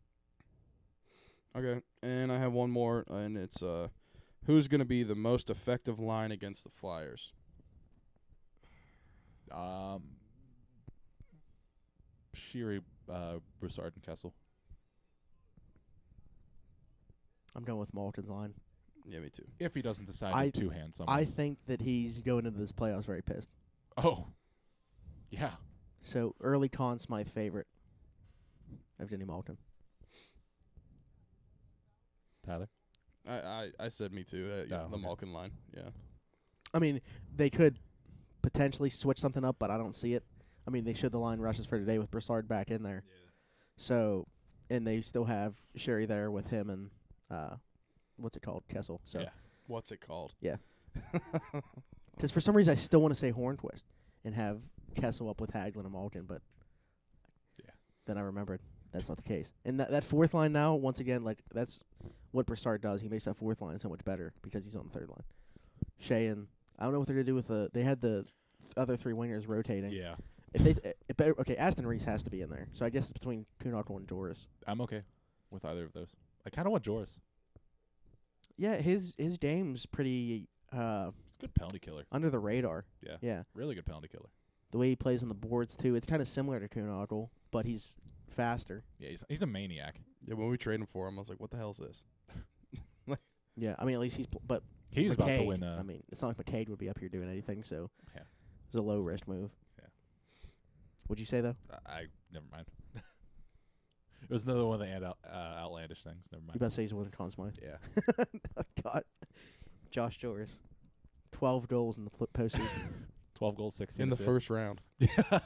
Okay, and I have one more, and it's who's going to be the most effective line against the Flyers? Sheary, Broussard, and Kessel. I'm going with Malkin's line. Yeah, me too. If he doesn't decide to two-hand someone. I think that he's going into this playoffs very pissed. Oh. Yeah. So, early Conn Smythe favorite of Jenny Malkin. Tyler? I said me too. Oh, The okay. Malkin line. Yeah. I mean, they could potentially switch something up, but I don't see it. I mean, they showed the line rushes for today with Broussard back in there. Yeah. So, and they still have Sherry there with him and, what's it called? Kessel. So, Yeah. What's it called? because for some reason I still want to say Hornquist and have Kessel up with Hagelin and Malkin, but Yeah. then I remembered that's not the case. And that fourth line now, once again, like that's what Broussard does. He makes that fourth line so much better because he's on the third line. Shea and I don't know what they're gonna do with they had the other 3 wingers rotating. Yeah. Okay, Aston Reese has to be in there. So I guess it's between Kuhnhackl and Joris. I'm okay with either of those. I kind of want Joris. Yeah, his game's pretty He's a good penalty killer. under the radar. Yeah. Yeah. Really good penalty killer. The way he plays on the boards too, it's kind of similar to Kuhnhackl, but he's faster. Yeah, he's a maniac. Yeah, when we traded him for him, I was like, what the hell is this? Yeah, I mean at least but He's about to McCabe, win. I mean, it's not like McCabe would be up here doing anything, so Yeah. it's a low risk move. Yeah. Would you say though? I never mind. It was another one of the outlandish things. Never You mind. about to say he's winning Conn Smythe? Yeah. Oh, God, Josh Joris, 12 goals in the postseason. 12 goals, 16 In the assists. first round. Yeah.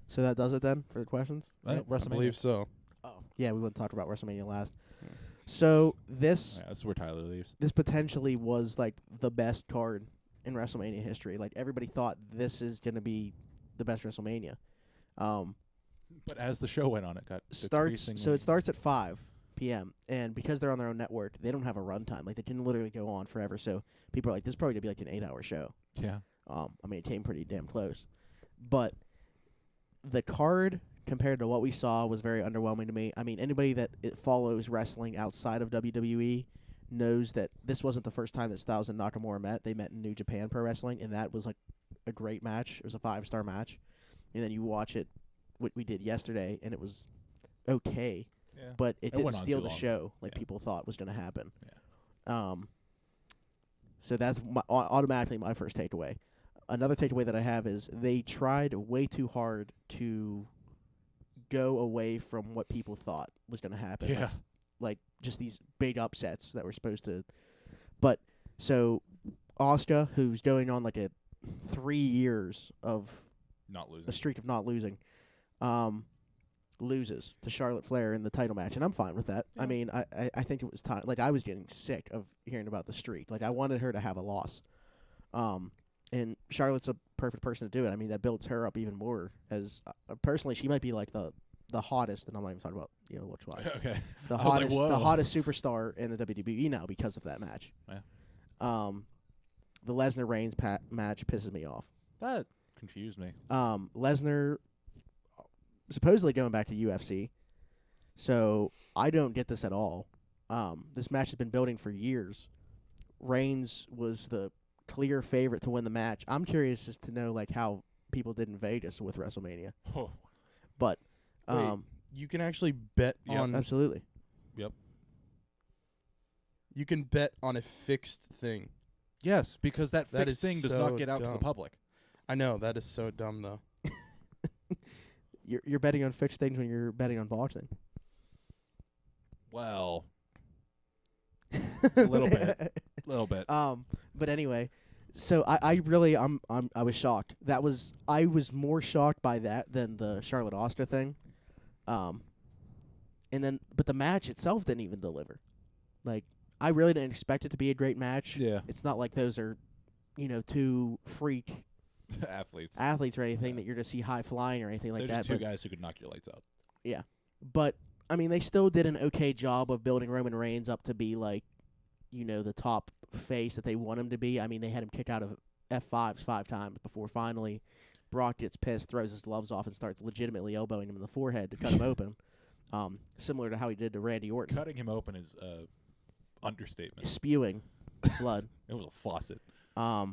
So that does it then for the questions. I I believe so. Oh, yeah, we wouldn't talk about WrestleMania last. Yeah. So this Yeah, that's where Tyler leaves. this potentially was like the best card in WrestleMania history. Like everybody thought this is going to be the best WrestleMania. But as the show went on, it got So it decreasingly- starts at 5 p.m. and because they're on their own network, they don't have a runtime. Like they can literally go on forever. So people are like, this is probably gonna be like an 8-hour show. Yeah. I mean, it came pretty damn close, but the card compared to what we saw was very underwhelming to me. I mean, anybody that follows wrestling outside of WWE knows that this wasn't the first time that Styles and Nakamura met. They met in New Japan Pro Wrestling, and that was like a great match. It was a 5-star match, and then you watch it, what we did yesterday, and it was okay. Yeah. But it didn't went on steal too the long. show like Yeah. people thought was going to happen. Yeah. So that's automatically my first takeaway. Another takeaway that I have is they tried way too hard to go away from what people thought was going to happen. Yeah. Like just these big upsets that were supposed to. But so Asuka, who's going on like a 3 years of Not losing. a streak of not losing, loses to Charlotte Flair in the title match, and I'm fine with that. I Yeah. mean, I think it was time. Like, I was getting sick of hearing about the streak. Like, I wanted her to have a loss. And Charlotte's a perfect person to do it. I mean, that builds her up even more. As personally, she might be like the hottest, and I'm not even talking about which one. Okay. The I was like, hottest, whoa. the hottest superstar in the WWE now because of that match. Yeah. The Lesnar Reigns match pisses me off. That confused me. Lesnar supposedly going back to UFC, so I don't get this at all. This match has been building for years. Reigns was the clear favorite to win the match. I'm curious as to know like how people did in Vegas with WrestleMania, Oh. but Wait, you can actually bet Yep. on. absolutely. You can bet on a fixed thing. Yes, because that That fixed is thing does so not get out to the dumb. public. I know that is so dumb though. You're betting on fixed things when you're betting on boxing. Well, little bit. Little bit. But anyway, so I was shocked. I was more shocked by that than the Charlotte Asuka thing. But the match itself didn't even deliver. Like, I really didn't expect it to be a great match. Yeah. It's not like those are, two freak Athletes. or anything Yeah. that you're to see high flying or anything like They're that. just two but, guys who could knock your lights out. but I mean, they still did an okay job of building Roman Reigns up to be like, the top face that they want him to be. I mean, they had him kicked out of F5s 5 times before finally Brock gets pissed, throws his gloves off, and starts legitimately elbowing him in the forehead to cut him open. Similar to how he did to Randy Orton. Cutting him open is understatement. Spewing blood. It was a faucet. But,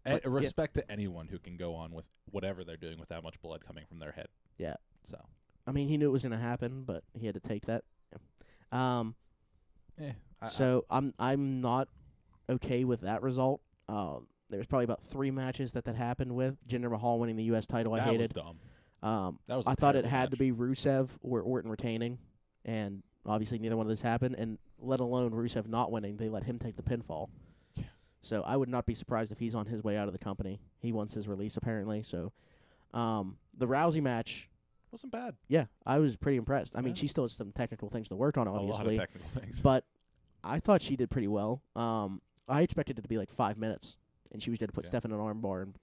yeah. Respect to anyone who can go on with whatever they're doing with that much blood coming from their head. Yeah. So. I mean, he knew it was going to happen, but he had to take that. Yeah. So I'm not okay with that result. There was probably about 3 matches that happened with Jinder Mahal winning the U.S. title. I that hated. was dumb. That was. I a thought it terrible had to match. be Rusev or Orton retaining, and obviously neither one of those happened. And let alone Rusev not winning, they let him take the pinfall. Yeah. So I would not be surprised if he's on his way out of the company. He wants his release apparently. So, the Rousey match. Wasn't bad. Yeah, I was pretty impressed. I mean, Yeah. she still has some technical things to work on, A lot obviously, of technical things. but I thought she did pretty well. I expected it to be like 5 minutes, and she was going to put Yeah. Steph in an armbar, and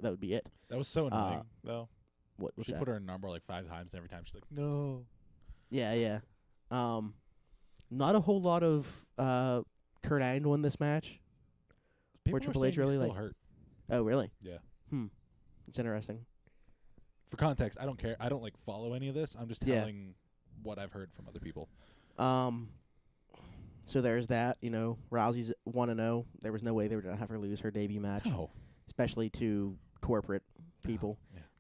that would be it. That was so annoying, though. What's She that? put her in a number like 5 times, and every time she's like, no. Yeah. Not a whole lot of Kurt Angle in this match. People Triple are H saying he's really, still like- hurt. Oh, really? Yeah. It's interesting. For context, I don't care. I don't follow any of this. I'm just Yeah. telling what I've heard from other people. So there's that. Rousey's 1-0. There was no way they were gonna have her lose her debut match, No. especially to corporate people.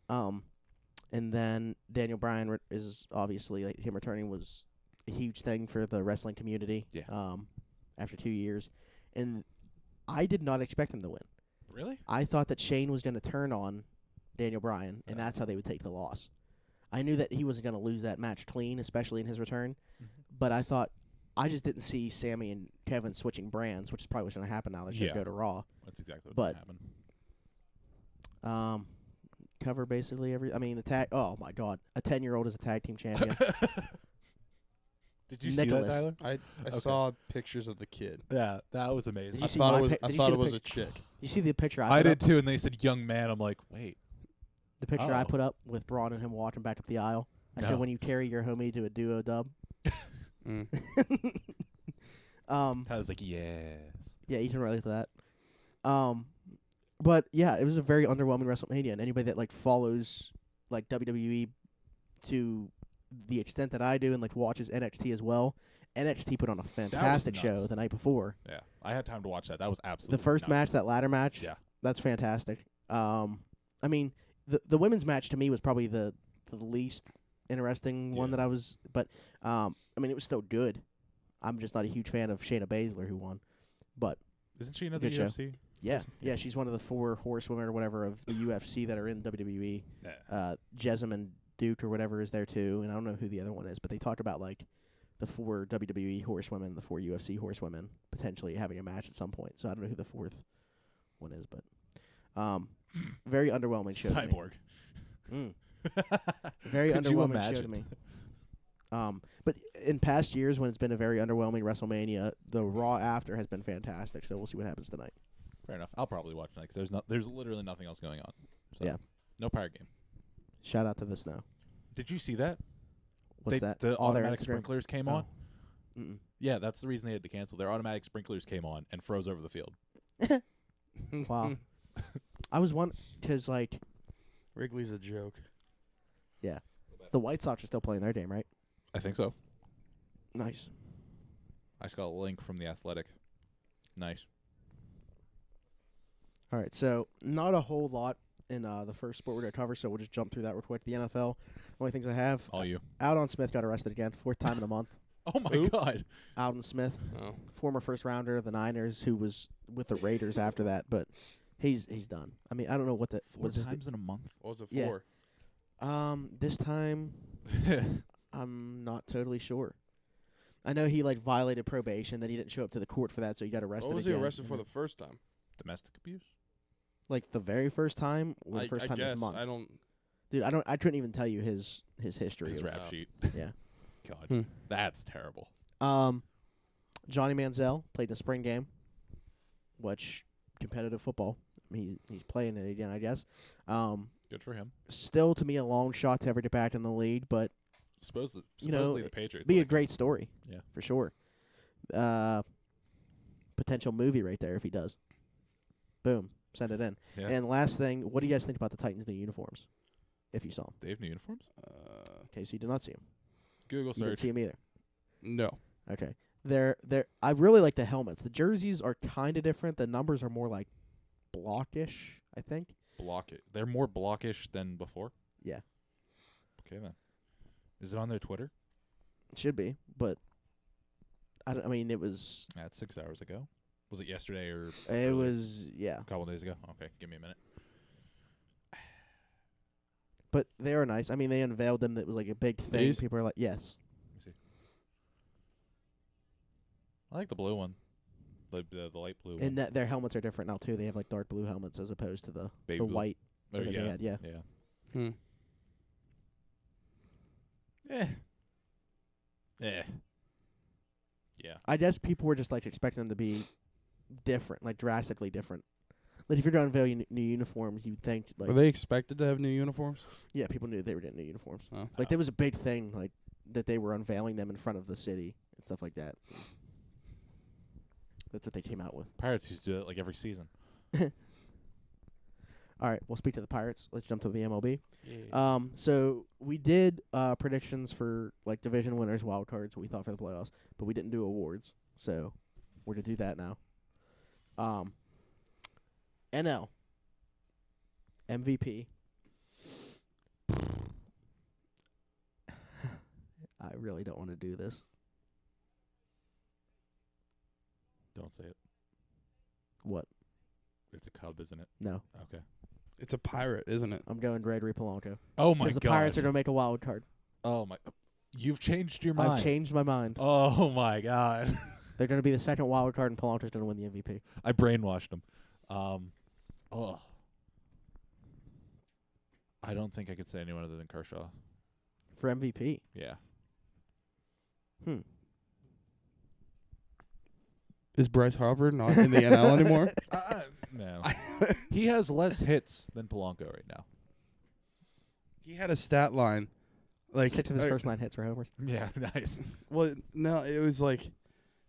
Yeah. And then Daniel Bryan is obviously him returning was a huge thing for the wrestling community. Yeah. After 2 years, and I did not expect him to win. Really? I thought that Shane was going to turn on Daniel Bryan, and that's how they would take the loss. I knew that he wasn't going to lose that match clean, especially in his return. But I just didn't see Sammy and Kevin switching brands, which is probably what's going to happen now. They should Yeah. go to Raw. That's exactly what's But- going to happen. Cover basically the tag. Oh my God, a 10-year-old is a tag team champion. Did you Nicholas. see that, Tyler? I saw pictures of the kid. Yeah, that was amazing. Did you I see thought my it was. pic- I did you thought see it the was pic- a chick. You see the picture I put did up? too, and they said young man. I'm like, wait. The picture I Oh. put up with Braun and him walking back up the aisle. I No. said, when you carry your homie to a duo dub. Mm. I was like, yes. Yeah, you can relate to that. But yeah, it was a very underwhelming WrestleMania, and anybody that like follows like WWE to the extent that I do and like watches NXT as well, NXT put on a fantastic show nuts. the night before. Yeah, I had time to watch that. That was absolutely The first nuts. match, that ladder match, Yeah. that's fantastic. I mean, the women's match to me was probably the least interesting one Yeah. that I was, but I mean, it was still good. I'm just not a huge fan of Shayna Baszler who won, but Isn't she another Good show. UFC? yeah, she's one of the 4 horsewomen or whatever of the UFC that are in WWE. Yeah. Jessamine Duke or whatever is there too, and I don't know who the other one is, but they talked about like the 4 WWE horsewomen, the 4 UFC horsewomen potentially having a match at some point. So I don't know who the 4th one is, but very underwhelming show. to me. Cyborg. Very Could you underwhelming show to imagine? me. But in past years, when it's been a very underwhelming WrestleMania, the Raw after has been fantastic. So we'll see what happens tonight. Fair enough. I'll probably watch tonight 'cause there's literally nothing else going on. So Yeah. No Pirate Game. Shout out to the snow. Did you see that? What's that? The All their automatic Instagram- sprinklers came Oh. on. Mm-mm. Yeah, that's the reason they had to cancel. Their automatic sprinklers came on and froze over the field. Wow. I was one because like Wrigley's a joke. the White Sox are still playing their game, right? I think so. Nice. I just got a link from the Athletic. Nice. All right, so not a whole lot in the first sport we're going to cover, so we'll just jump through that real quick. The NFL, only things I have. All you. Alden Smith got arrested again, 4th time in a month. Oh my Who? God. Alden Smith, Oh. former first rounder of the Niners, who was with the Raiders after that, but he's done. I mean, I don't know what the 4 was this. times in a month. What was it Yeah. for? This time I'm not totally sure. I know he like violated probation, that he didn't show up to the court for that, so he got arrested. What was he again. arrested for the first time? Domestic abuse? Like the very first time, or the I first time guess this month? I don't. Dude, I couldn't even tell you his history. His of- rap Oh. sheet. Yeah. God. Hmm. That's terrible. Johnny Manziel played in a spring game, which competitive football. I mean, he's playing it again, I guess. Good for him. Still, to me, a long shot to ever get back in the league, but Supposedly You know, supposedly the Patriots. be a like him. great story. Yeah. For sure. Potential movie right there if he does. Boom. Send it in. Yeah. And last thing, what do you guys think about the Titans' new uniforms? If you saw them. They have new uniforms? Okay, so you did not see them. Google You didn't search. see them either. No. Okay. They're I really like the helmets. The jerseys are kind of different. The numbers are more like blockish, I think. Block it. They're more blockish than before? Yeah. Okay then. Is it on their Twitter? It should be, but I mean, it was That's 6 hours ago. Was it yesterday or it earlier? was yeah. A couple days ago? Okay, give me a minute. But they are nice. I mean, they unveiled them. That was like a big thing. These? People are like, yes. Let me see. I like the blue one. The light blue one. And that their helmets are different now too. They have like dark blue helmets as opposed to the Baby the blue. white. Oh, that they yeah. had, yeah. Yeah. Hmm. Eh. Eh. Yeah. I guess people were just like expecting them to be different, like drastically different. Like if you're going to unveil new uniforms, you'd think like Were they expected to have new uniforms? yeah, people knew they were getting new uniforms. Oh. Like there was a big thing like that they were unveiling them in front of the city and stuff like that. That's what they came out with. Pirates used to do it like every season. All right, we'll speak to the Pirates. Let's jump to the MLB. Yeah. So we did predictions for like division winners, wild cards, what we thought for the playoffs, but we didn't do awards. So we're gonna do that now. NL MVP. I really don't want to do this. Don't say it. What? It's a Cub, isn't it? No, Okay. It's a pirate, isn't it? I'm going Gregory Polanco Oh my because the God. Pirates are gonna make a wild card. Oh my. You've changed your mind. I've changed my mind. Oh my God. They're gonna be the second wild card, and Polanco's gonna win the MVP. I brainwashed him. I don't think I could say anyone other than Kershaw. For MVP. Yeah. Is Bryce Harper not in the NL anymore? Man, he has less hits than Polanco right now. He had a stat line. Like 6 of his first 9 hits were homers. Yeah, nice. Well, no, it was like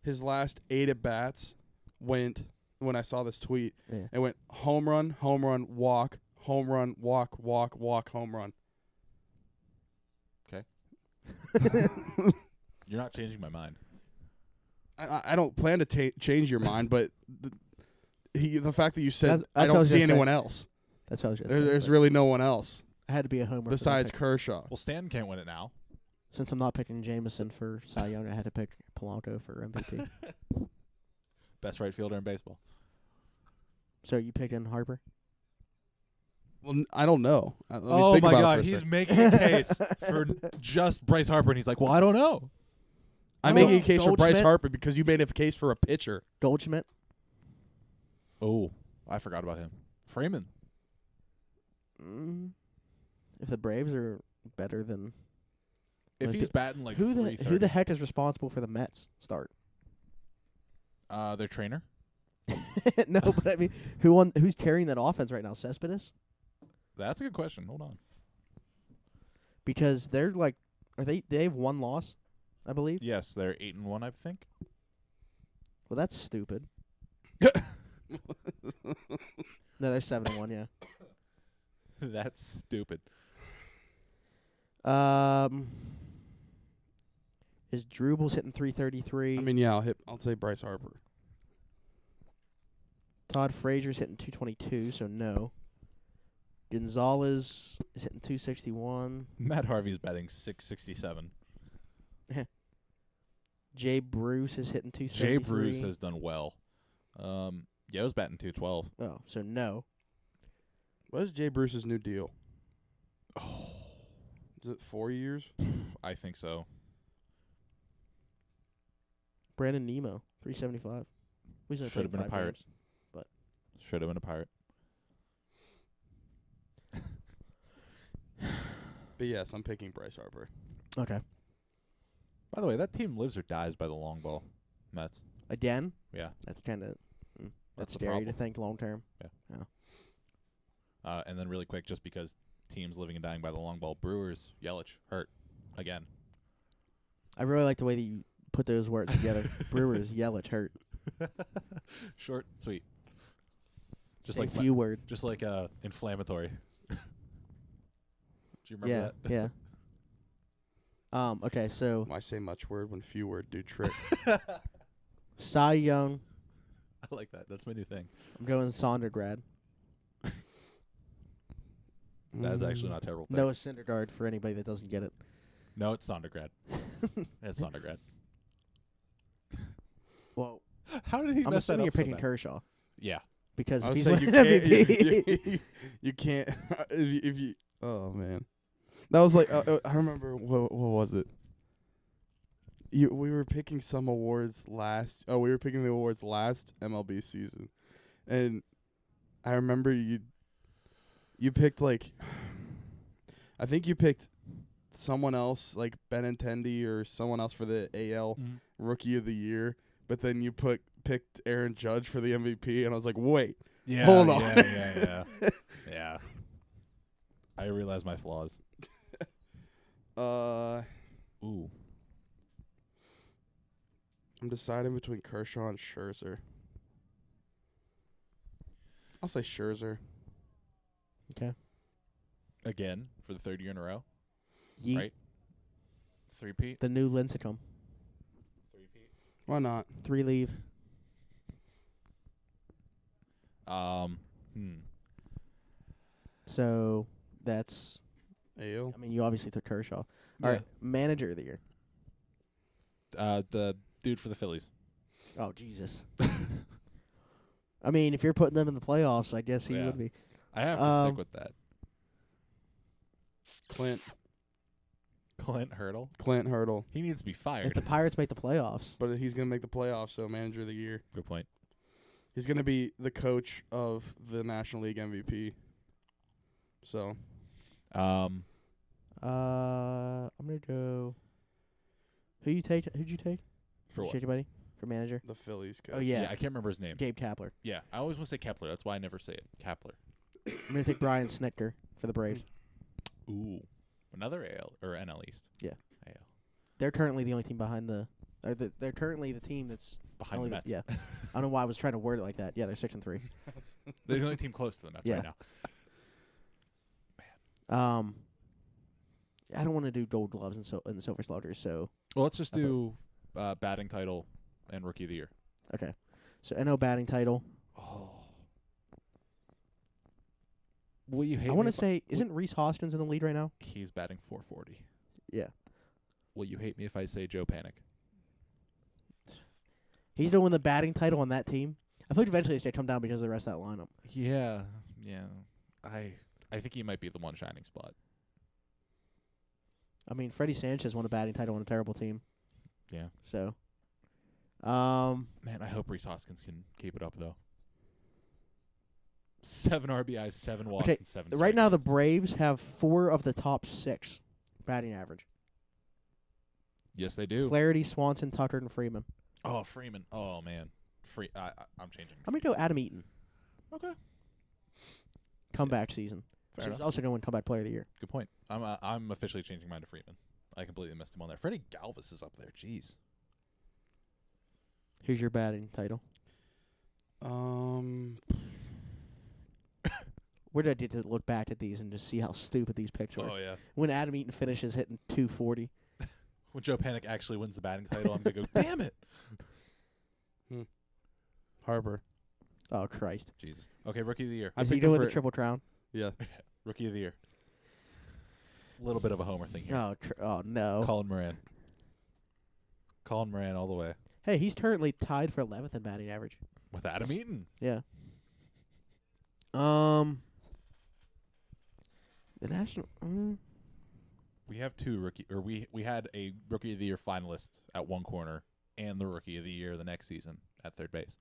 his last 8 at bats went when I saw this tweet. Yeah. It went home run, walk, home run, walk, home run. You're not changing my mind. I don't plan to change your mind, but the fact that you said That's I what I don't was see gonna say. anyone else. That's what I was just There's saying. really no one else I had to be a homer. for the besides pick. Kershaw. Well, Stan can't win it now. Since I'm not picking Jameson for Cy Young, I had to pick Polanco for MVP. Best right fielder in baseball. So you picked in Harper? Well, I don't know. Let me Oh think my about it God, for a he's second. making a case for just Bryce Harper, and he's like, "Well, I don't know." I'm Oh, making a case for Bryce Goldschmidt. Harper because you made a case for a pitcher. Goldschmidt? Oh, I forgot about him. Freeman. If the Braves are better than If Like he's the- batting like who the 330. heck is responsible for the Mets start? Their trainer. No, but I mean, who's carrying that offense right now? Cespedes? That's a good question. Hold on. Because they're like, they have 1 loss, I believe. Yes, they're 8-1, I think. Well, that's stupid. No, they're 7-1. Yeah. That's stupid. Is Drubel's hitting 333? I mean, yeah, I'll say Bryce Harper. Todd Frazier's hitting 222, so no. Gonzalez is hitting 261. Matt Harvey's batting 667. Jay Bruce is hitting 273. Jay Bruce has done well. Yo's batting 212. Oh, so no. What is Jay Bruce's new deal? Oh, Is it 4 years? I think so. Brandon Nemo, 375. He's only Should've played been a 5 Pirate. games. Should have been a Pirate. But yes, I'm picking Bryce Harper. Okay. By the way, that team lives or dies by the long ball. Mets. Again? Yeah. That's kind of That's that's the scary to problem. think long term. And then really quick, just because teams living and dying by the long ball, Brewers, Yelich, hurt. Again. I really like the way that you put those words together. Brewers, Yelich, hurt. Short, sweet. Just Say like few words. just like inflammatory. Do you remember Yeah, that? yeah. Okay, so Why say much word when few word do trick? Cy Young, I like that. That's my new thing. I'm going Sondergrad. That's actually not a terrible. Thing. Noah Syndergaard for anybody that doesn't get it. No, it's Sondergrad. It's Sondergrad. Well, How did he I'm mess that assuming up you're so picking bad? Kershaw Yeah. because I if would he's say winning you can't. MVP, You can't. If you. Oh man, that was like I remember what was it? We were picking some awards last. Oh, we were picking the awards last MLB season, and I remember you picked like. I think you picked someone else like Benintendi or someone else for the AL Rookie of the Year, but then you picked Aaron Judge for the MVP, and I was like, wait. Yeah. Hold on. Yeah. Yeah. I realize my flaws. Ooh. I'm deciding between Kershaw and Scherzer. I'll say Scherzer. okay. Again for the 3rd year in a row. Yeet. Right. 3-peat. The new Lincecum. 3-peat. Why not? 3 leave. So that's. AO. I mean, you obviously took Kershaw. Yeah. All right, manager of the year. The dude for the Phillies. Oh Jesus. I mean, if you're putting them in the playoffs, I guess he Yeah. would be. I have to stick with that. Clint Hurdle. Clint Hurdle. He needs to be If fired. the Pirates make the playoffs, But he's going to make the playoffs, so manager of the year. Good point. He's going to be the coach of the National League MVP. So, I'm gonna go. Who'd you take? For Did you what? take anybody? for manager? The Phillies coach. Oh, yeah. I can't remember his name. Gabe Kapler. Yeah, I always want to say Kepler. That's why I never say it. Kapler. I'm going to take Brian Snitker for the Braves. Ooh, another AL or NL East. Yeah. AL They're currently the only team behind they're currently the team that's behind only the Mets. yeah. I don't know why I was trying to word it like that. Yeah, they're 6-3. They're the only team close to the Mets Yeah. right now. I don't want to do Gold Gloves and the Silver Sluggers. So Well, let's just I do batting title and Rookie of the Year. okay. So NL batting title. Oh. Will you hate I me want to if say, isn't Reese Hoskins in the lead right now? he's batting 440? Yeah. Will you hate me if I say Joe Panic? He's going to win the batting title on that team. I feel like eventually it's going to come down because of the rest of that lineup. Yeah. I think he might be the one shining spot. I mean, Freddie Sanchez won a batting title on a terrible team. Yeah. So, Man, I hope Reese Hoskins can keep it up though. 7 RBIs, 7 walks, okay, and 7 right now the strikeouts. Braves have 4 of the top 6 batting average. Yes, they do. Flaherty, Swanson, Tucker, and Freeman. Oh, Freeman. Oh man, I'm changing. I'm going to go Adam Eaton. Okay. Comeback season. Fair So he's enough. also going to win Comeback Player of the Year. Good point. I'm officially changing mine to Freeman. I completely missed him on there. Freddie Galvis is up there. Jeez. Who's your batting title? Where did I get to look back at these and just see how stupid these picks were? Oh yeah. When Adam Eaton finishes hitting 240. When Joe Panic actually wins the batting title, I'm gonna go. Damn it. Harper. Oh, Christ. Jesus. Okay, Rookie of the Year. I Is he picked him doing the for- Triple Crown? Yeah. Rookie of the Year. A little bit of a homer thing here. Oh, no. Colin Moran. Colin Moran all the way. Hey, he's currently tied for 11th in batting average. With Adam Eaton. Yeah. The national. We have we had a Rookie of the Year finalist at one corner and the Rookie of the Year the next season at third base.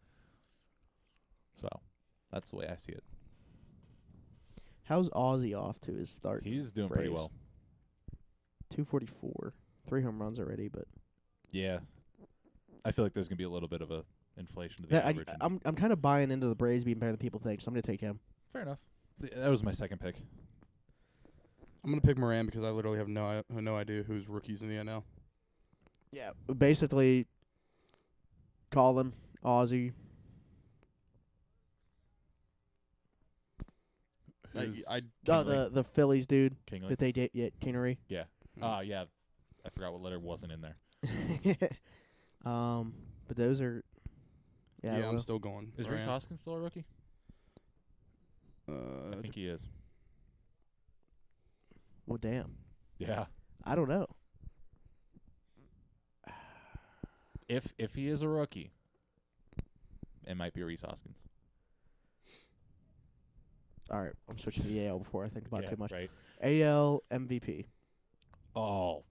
So, that's the way I see it. How's Ozzy off to his start? He's doing pretty Braves. well. 244. 3 home runs already, but Yeah. I feel like there's going to be a little bit of a inflation to the yeah, average. and- I'm kind of buying into the Braves being better than people think, so I'm going to take him. Fair enough. That was my second pick. I'm gonna pick Moran because I literally have no idea who's rookies in the NL. Yeah, basically, Colin, Ozzy. Who's I Oh, Kingery? the Phillies dude Kingery? that they did. Yeah, Kingery. Yeah. Yeah. I forgot what letter wasn't in there. But those are. Yeah, I Yeah, don't I'm know. still going. Is Reese Moran. Hoskins still a rookie? I think he is. Well, damn. Yeah. I don't know. If he is a rookie, it might be Reese Hoskins. All right, I'm switching to the AL before I think about it too much. Right. AL MVP. Oh.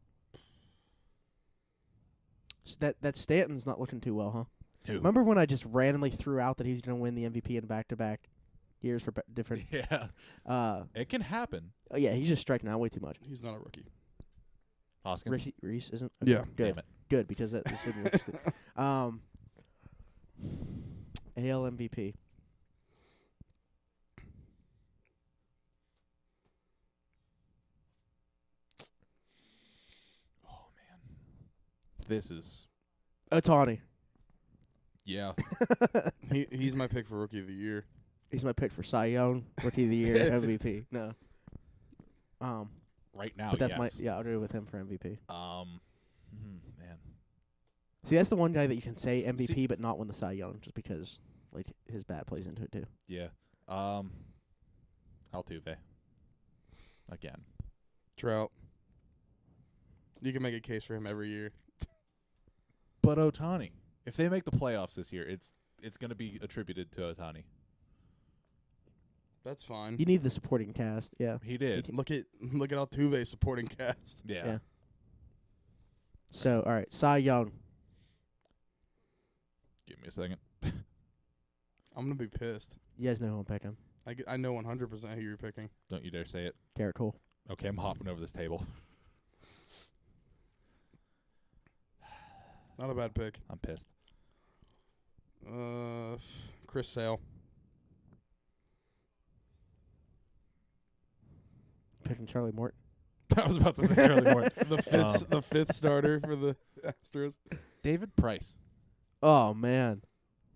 So that Stanton's not looking too well, huh? Who? Remember when I just randomly threw out that he was going to win the MVP in back-to-back years for different? Yeah. It can happen. Oh yeah, he's just striking out way too much. He's not a rookie. Hoskins. Reese isn't. Yeah. Good. Damn it. Good, because that this would look stupid. AL MVP. Oh man. This is Ohtani. yeah. He's my pick for rookie of the year. He's my pick for Cy Young, Rookie of the Year, MVP. No. Right now, But that's yes. I'll go with him for MVP. Man. See, that's the one guy that you can say MVP See- but not win the Cy Young, just because like his bat plays into it too. Yeah. Altuve. Again. Trout. You can make a case for him every year. But Ohtani. If they make the playoffs this year, it's going to be attributed to Ohtani. That's fine. You need the supporting cast, yeah. He did. Look at Altuve's supporting cast. Yeah. Yeah. So, all right, Cy Young. Give me a second. I'm gonna be pissed. You guys know who I'm picking. I know 100% who you're picking. Don't you dare say it. Garrett Cole. Okay, I'm hopping over this table. Not a bad pick. I'm pissed. Chris Sale. Picking Charlie Morton. I was about to say Charlie Morton. The fifth starter for the Astros. David Price. Oh man,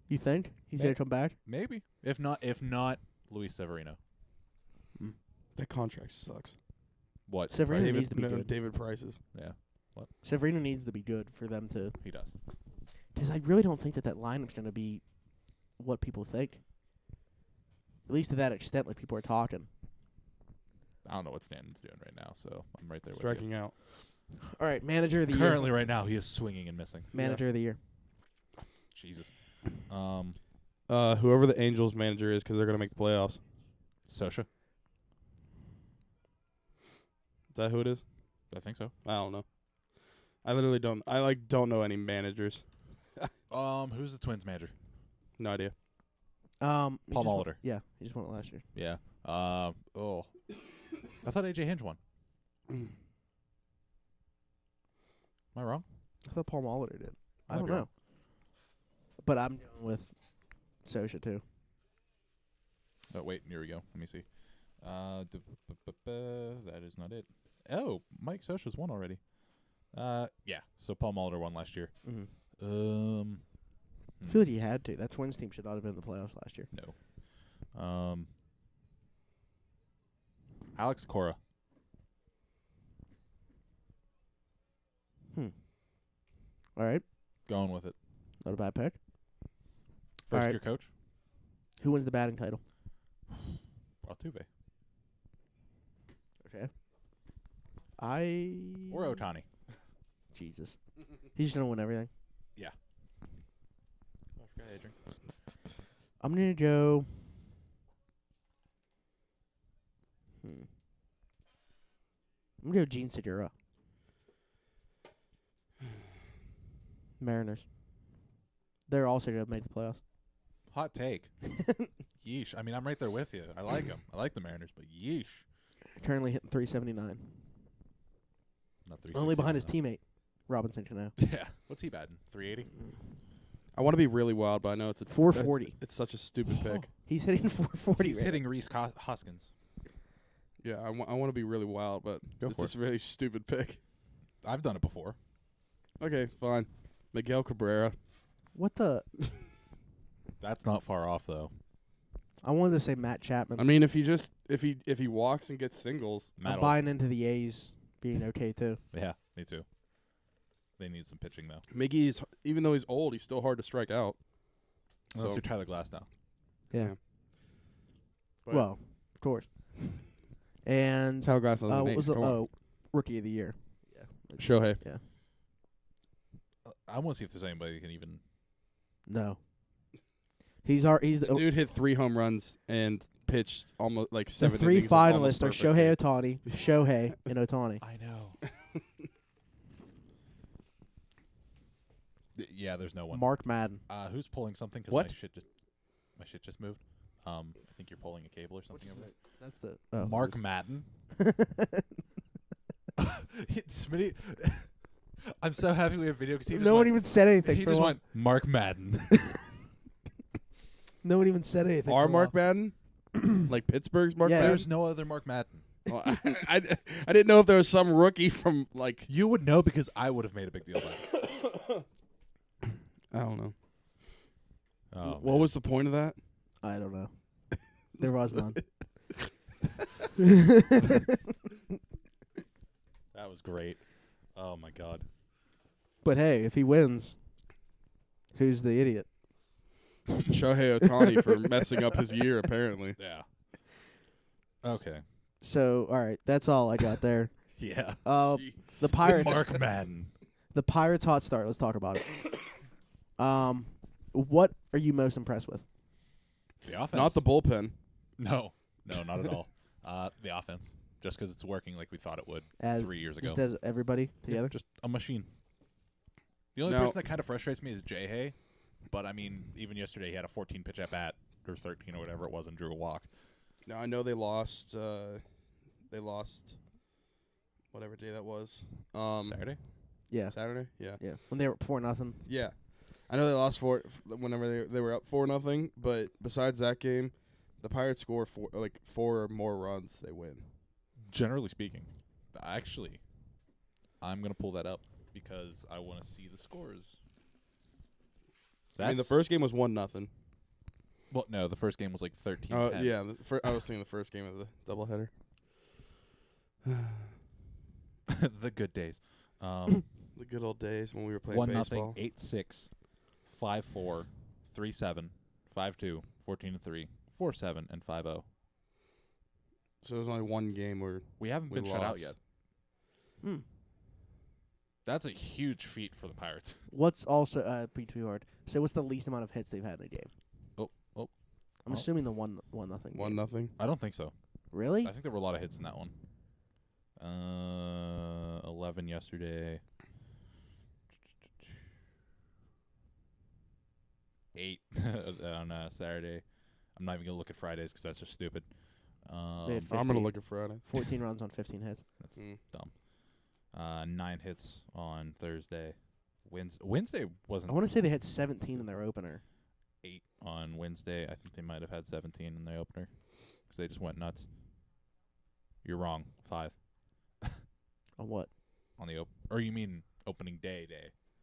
you think he's gonna come back? Maybe. If not, Luis Severino. That contract sucks. What? Severino David, needs to be good. David Price's. Yeah, Severino needs to be good for them to. he does. Because I really don't think that lineup's gonna be what people think. At least to that extent, like people are talking. I don't know what Stanton's doing right now, so I'm right there Striking out. All right, manager of the Currently, year. right now, he is swinging and missing. Manager of the year. Jesus. Whoever the Angels manager is, because they're gonna make the playoffs. Sosha. Is that who it is? I think so. I don't know. I literally don't. I don't know any managers. Who's the Twins manager? No idea. Paul Molitor. Yeah, he just won it last year. Yeah. I thought AJ Hinch won. Am I wrong? I thought Paul Molitor did. I Might don't be know. wrong. But I'm going with Sosha too. Oh, wait. Here we go. Let me see. That is not it. Oh, Mike Sosha's won already. Yeah. So Paul Molitor won last year. Mm-hmm. I feel like he had to. That Twins team should not have been in the playoffs last year. No. Alex Cora. All right, Going with it. not a bad pick. First right. year coach. Who wins the batting title? Altuve. Okay. Or Ohtani. Jesus. He's just gonna win everything. Yeah. Adrian. I'm gonna go. I'm gonna go Gene Segura. Mariners. They're also gonna make the playoffs. Hot take. Yeesh. I mean, I'm right there with you. I like them. I like the Mariners, but yeesh. Currently hitting 379. Not Only behind his 360. teammate, Robinson Cano. Yeah. What's he batting? 380? I want to be really wild, but I know it's a 440. It's such a stupid pick. He's hitting 440. He's right hitting Reese Hoskins. Yeah, I want to be really wild, but Go it's for just a really stupid pick. I've done it before. Okay, fine. Miguel Cabrera. now. What the? That's not far off, though. I wanted to say Matt Chapman. I mean, if he walks and gets singles, I'm buying into the A's being okay too. Yeah, me too. They need some pitching, though. Miggy is, even though he's old, he's still hard to strike out. Unless So- you're Tyler Glass now. Yeah. But Well, of course. And Tyler Glass doesn't what age, was the come on. rookie of the year? Yeah. Shohei. Yeah. I want to see if there's anybody who can even. No. He's the The dude hit 3 home runs and pitched almost like the 7 three innings of almost finalists are perfect. Shohei Ohtani, Shohei, and Ohtani. I know. Yeah, there's no one. Mark Madden. Who's pulling something? 'Cause What? my shit just moved. I think you're pulling a cable or something over there. That's the Mark Madden. Smitty, I'm so happy we have video because he just No one went, even said anything. he for a just while. went Mark Madden. No one even said anything. Our for a Mark while. Madden? Like Pittsburgh's Mark Yeah. Madden? There's no other Mark Madden. Well, I didn't know if there was some rookie from like You would know because I would have made a big deal about it. I don't know. Oh, What was the point of that? I don't know. There was none. that was great. Oh my god. But hey, if he wins, who's the idiot? Shohei Ohtani for messing up his year, apparently. Yeah. Okay. So, all right, that's all I got there. Yeah. The Pirates. Mark Madden. The Pirates hot start. Let's talk about it. What are you most impressed with? The offense. Not the bullpen. No, not at all. The offense, just because it's working like we thought it would As 3 years ago. just as everybody Yeah, together. just a machine. The only Now- person that kind of frustrates me is Jay Hay, but I mean, even yesterday he had a 14 pitch at bat or 13 or whatever it was and drew a walk. Now I know they lost. They lost. Whatever day that was. Saturday. Yeah, Saturday. Yeah. yeah. When they were 4-0. Yeah. I know they lost whenever they were up 4-0, but besides that game, the Pirates score 4 or more runs, they win. Generally speaking, actually, I'm gonna pull that up because I want to see the scores. I mean, the first game was 1-0. Well, no, the first game was like 13. Yeah, I was thinking the first game of the doubleheader. The good days. The good old days when we were playing 1-0, baseball. 8-6, 5-4, 3-7, 5-2, 14-3, 4-7, and 5-0. So there's only one game where We haven't we been shut out lost. yet. Hmm. That's a huge feat for the Pirates. What's also be too hard? So what's the least amount of hits they've had in a game? I'm Oh. assuming the 1-0. 1-0. I don't think so. Really? I think there were a lot of hits in that one. 11 yesterday. 8 on Saturday. I'm not even going to look at Fridays because that's just stupid. They had I'm gonna look at Friday. 14 runs on 15 hits. That's dumb. 9 hits on Thursday. Wednesday wasn't I want to say they had 17 in their opener. 8 on Wednesday. I think they might have had 17 in the opener because they just went nuts. You're wrong. 5 On what? on the or you mean opening day?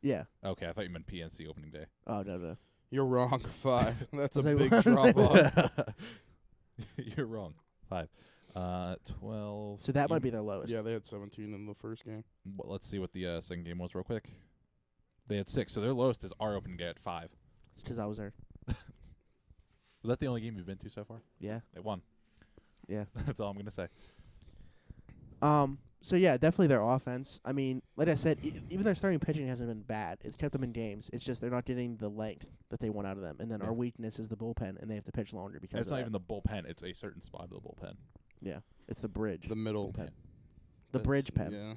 Yeah. Okay, I thought you meant PNC opening day. Oh, no. You're wrong. 5. That's a Was I big wrong? drop off. You're wrong. 5. 12. So that might be their lowest. Yeah, they had 17 in the first game. Well, let's see what the second game was real quick. They had 6, so their lowest is our opening day at 5. It's because I was there. Was that the only game you've been to so far? Yeah. They won. Yeah. That's all I'm gonna say. So yeah, definitely their offense. I mean, like I said, even their starting pitching hasn't been bad. It's kept them in games. It's just they're not getting the length that they want out of them. And then Yeah. our weakness is the bullpen, and they have to pitch longer because It's of not that. even the bullpen; it's a certain spot of the bullpen. Yeah, it's the bridge. The middle. bullpen. The bridge pen. Yeah.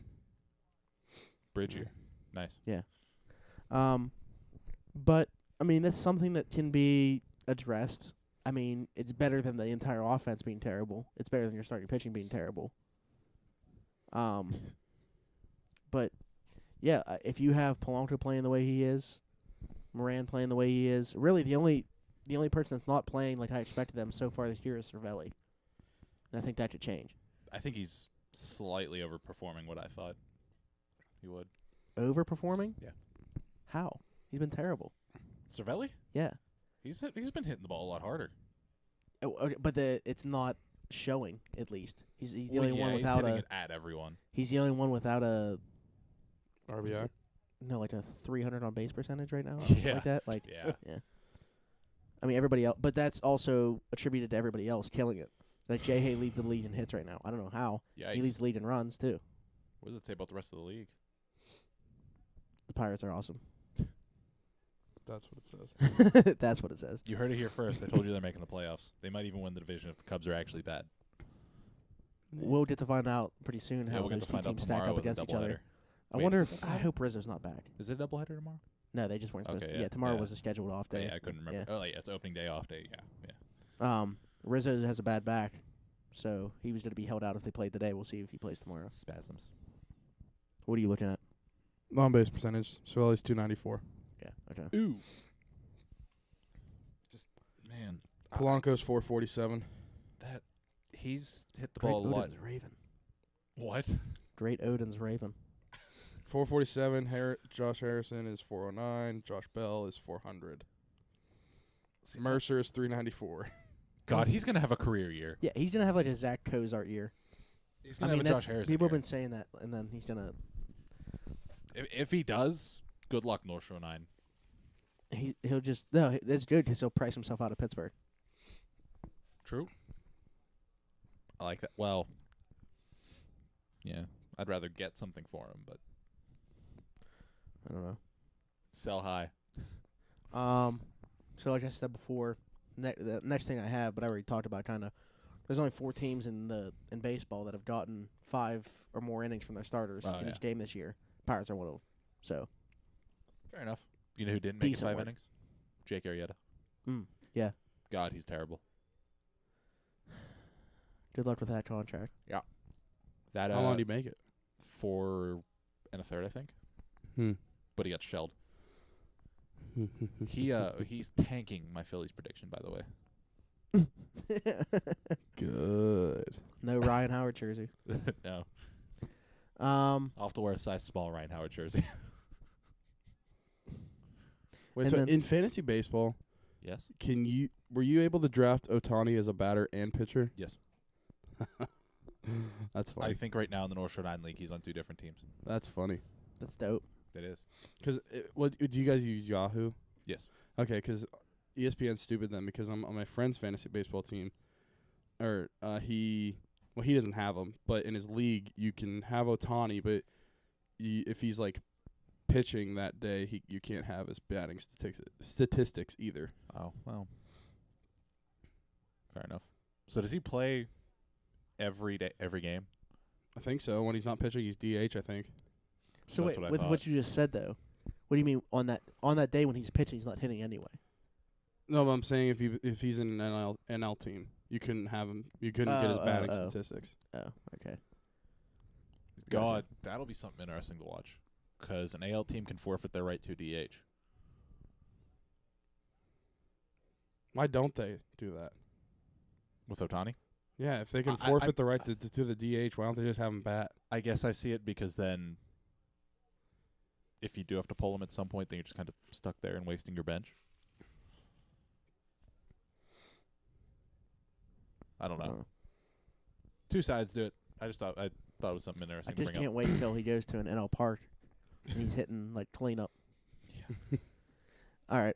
Bridge Yeah. you. Nice. But I mean, that's something that can be addressed. I mean, it's better than the entire offense being terrible. It's better than your starting pitching being terrible. But yeah, if you have Polanco playing the way he is, Moran playing the way he is, really the only person that's not playing like I expected them so far this year is Cervelli. And I think that could change. I think he's slightly overperforming what I thought he would. Overperforming? Yeah. How? He's been terrible. Cervelli? Yeah. He's been hitting the ball a lot harder. Oh, okay, but it's not showing. At least he's the Well, only one he's without hitting a. it at everyone. He's the only one without a RBI. like a 300 on base percentage right now. Or something Yeah. like that. Like Yeah. yeah. I mean everybody else, but that's also attributed to everybody else killing it. Like Jay Hay leads the league in hits right now. I don't know how. Yeah. He leads the league in runs too. What does it say about the rest of the league? The Pirates are awesome. That's what it says. That's what it says. You heard it here first. I told you they're making the playoffs. They might even win the division if the Cubs are actually bad. We'll get to find out pretty soon Yeah, how we'll get those to two find out teams stack tomorrow up with a against each other. doubleheader. I Wait, wonder is if it I doubleheader? hope Rizzo's not back. Is it a doubleheader tomorrow? No, they just weren't supposed Okay, to. yeah. Tomorrow Yeah. was a scheduled off day. Yeah, I couldn't remember. Oh, yeah, it's opening day, off day. Yeah. Rizzo has a bad back, so he was going to be held out if they played today. We'll see if he plays tomorrow. Spasms. What are you looking at? On base percentage. Cervelli's 294. Yeah, okay. Ooh. Just man, Polanco's 447. that he's hit the Great ball a lot. Odin's Raven. What? Great Odin's Raven. 447. Josh Harrison is 409. Josh Bell is 400. Mercer is 394. God, he's gonna have a career year. Yeah, he's going to have like a Zach Cozart year. He's I gonna mean, have a that's Josh Harrison people have year. been saying that, and then he's going to. If he does, good luck, North Shore 9. He'll just no. That's good because he'll price himself out of Pittsburgh. True. I like that. Well, yeah, I'd rather get something for him, but I don't know. sell high. So like I said before, the next thing I have, but I already talked about kind of. There's only 4 teams in baseball that have gotten 5 or more innings from their starters in yeah. each game this year. Pirates are one of them. So Fair enough. You know who didn't make it Decent 5 work. innings? Jake Arrieta. yeah, God, he's terrible. good luck with that contract. That How long did he make it? 4 1/3, I think. Hmm. But he got shelled. He's tanking my Phillies prediction, by the way. Good. No Ryan Howard jersey. No, Um, I'll have to wear a size small Ryan Howard jersey. Wait, And so then- in fantasy baseball, Yes. were you able to draft Ohtani as a batter and pitcher? Yes. That's I funny. think right now in the North Shore 9 League, he's on 2 different teams. That's funny. that's dope. That is. Because what do you guys use Yahoo? Yes. Okay, because ESPN's stupid then because I'm on my friend's fantasy baseball team, or he doesn't have them, but in his league you can have Ohtani, but if he's like pitching that day, you can't have his batting statistics either. Oh, well. Fair enough. So does he play every game? I think so. When he's not pitching, he's DH. I think. So That's wait, what I with thought. what you just said though, what do you mean on that day when he's pitching, he's not hitting anyway? No, but I'm saying if he's in an NL team, you couldn't have him. You couldn't get his batting statistics. Oh, okay. God, that'll be something interesting to watch. Because an AL team can forfeit their right to DH. Why don't they do that? With Ohtani? Yeah, if they can I- forfeit the right to the DH, why don't they just have him bat? I guess I see it because then if you do have to pull him at some point, then you're just kind of stuck there and wasting your bench. I don't know. Two sides to it. I thought it was something I interesting to just bring can't up. wait until he goes to an NL park and he's hitting like cleanup. Yeah. All right.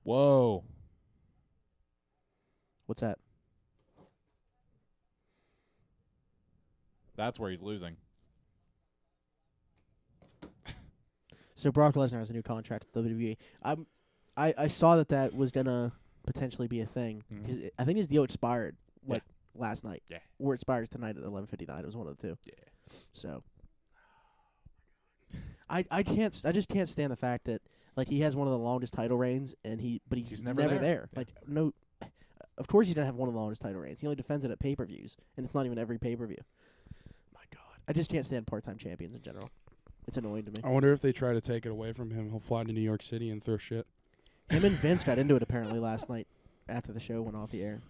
Whoa. What's that? That's where he's losing. So Brock Lesnar has a new contract with WWE. I saw that was gonna potentially be a thing. Mhm. I think his deal expired like last night. Yeah. Or it expires tonight at 11:59. It was one of the two. Yeah. So I just can't stand the fact that like he has one of the longest title reigns and he's never never there. there. Yeah. Like no, of course he doesn't have one of the longest title reigns. He only defends it at pay-per-views, and it's not even every pay-per-view. My God, I just can't stand part-time champions in general. It's annoying to me. I wonder if they try to take it away from him. He'll fly to New York City and throw shit. Him and Vince got into it apparently last night after the show went off the air.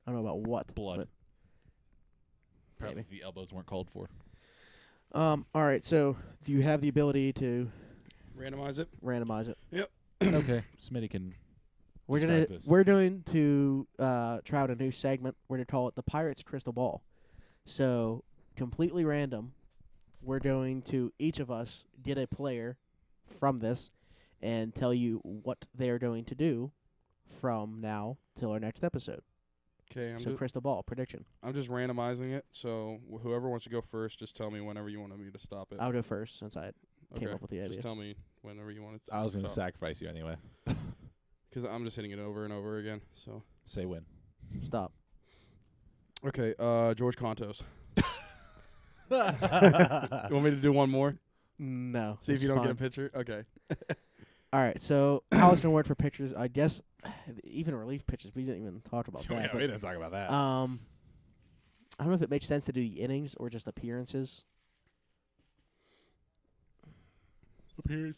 I don't know about what. Blood. but- Apparently the elbows weren't called for. All right. So, do you have the ability to Randomize it. randomize it? Okay. Smitty can describe this. We're going to try out a new segment. We're going to call it the Pirates Crystal Ball. So, completely random. We're going to each of us get a player from this and tell you what they're going to do from now till our next episode. Okay, So crystal ball prediction. I'm just randomizing it. So whoever wants to go first, just tell me whenever you want me to stop it. I'll go first since I came up with the idea. Just tell me whenever you want it. I was going to stop. sacrifice you anyway. Because I'm just hitting it over and over again. So Say when. Stop. okay, George Contos. You want me to do one more? No. See if this you is don't get a fine. picture. Okay. All right. So how it's gonna work for pictures? I guess even relief pitches. We didn't even talk about that. we didn't talk about that. but, I don't know if it makes sense to do the innings or just appearances.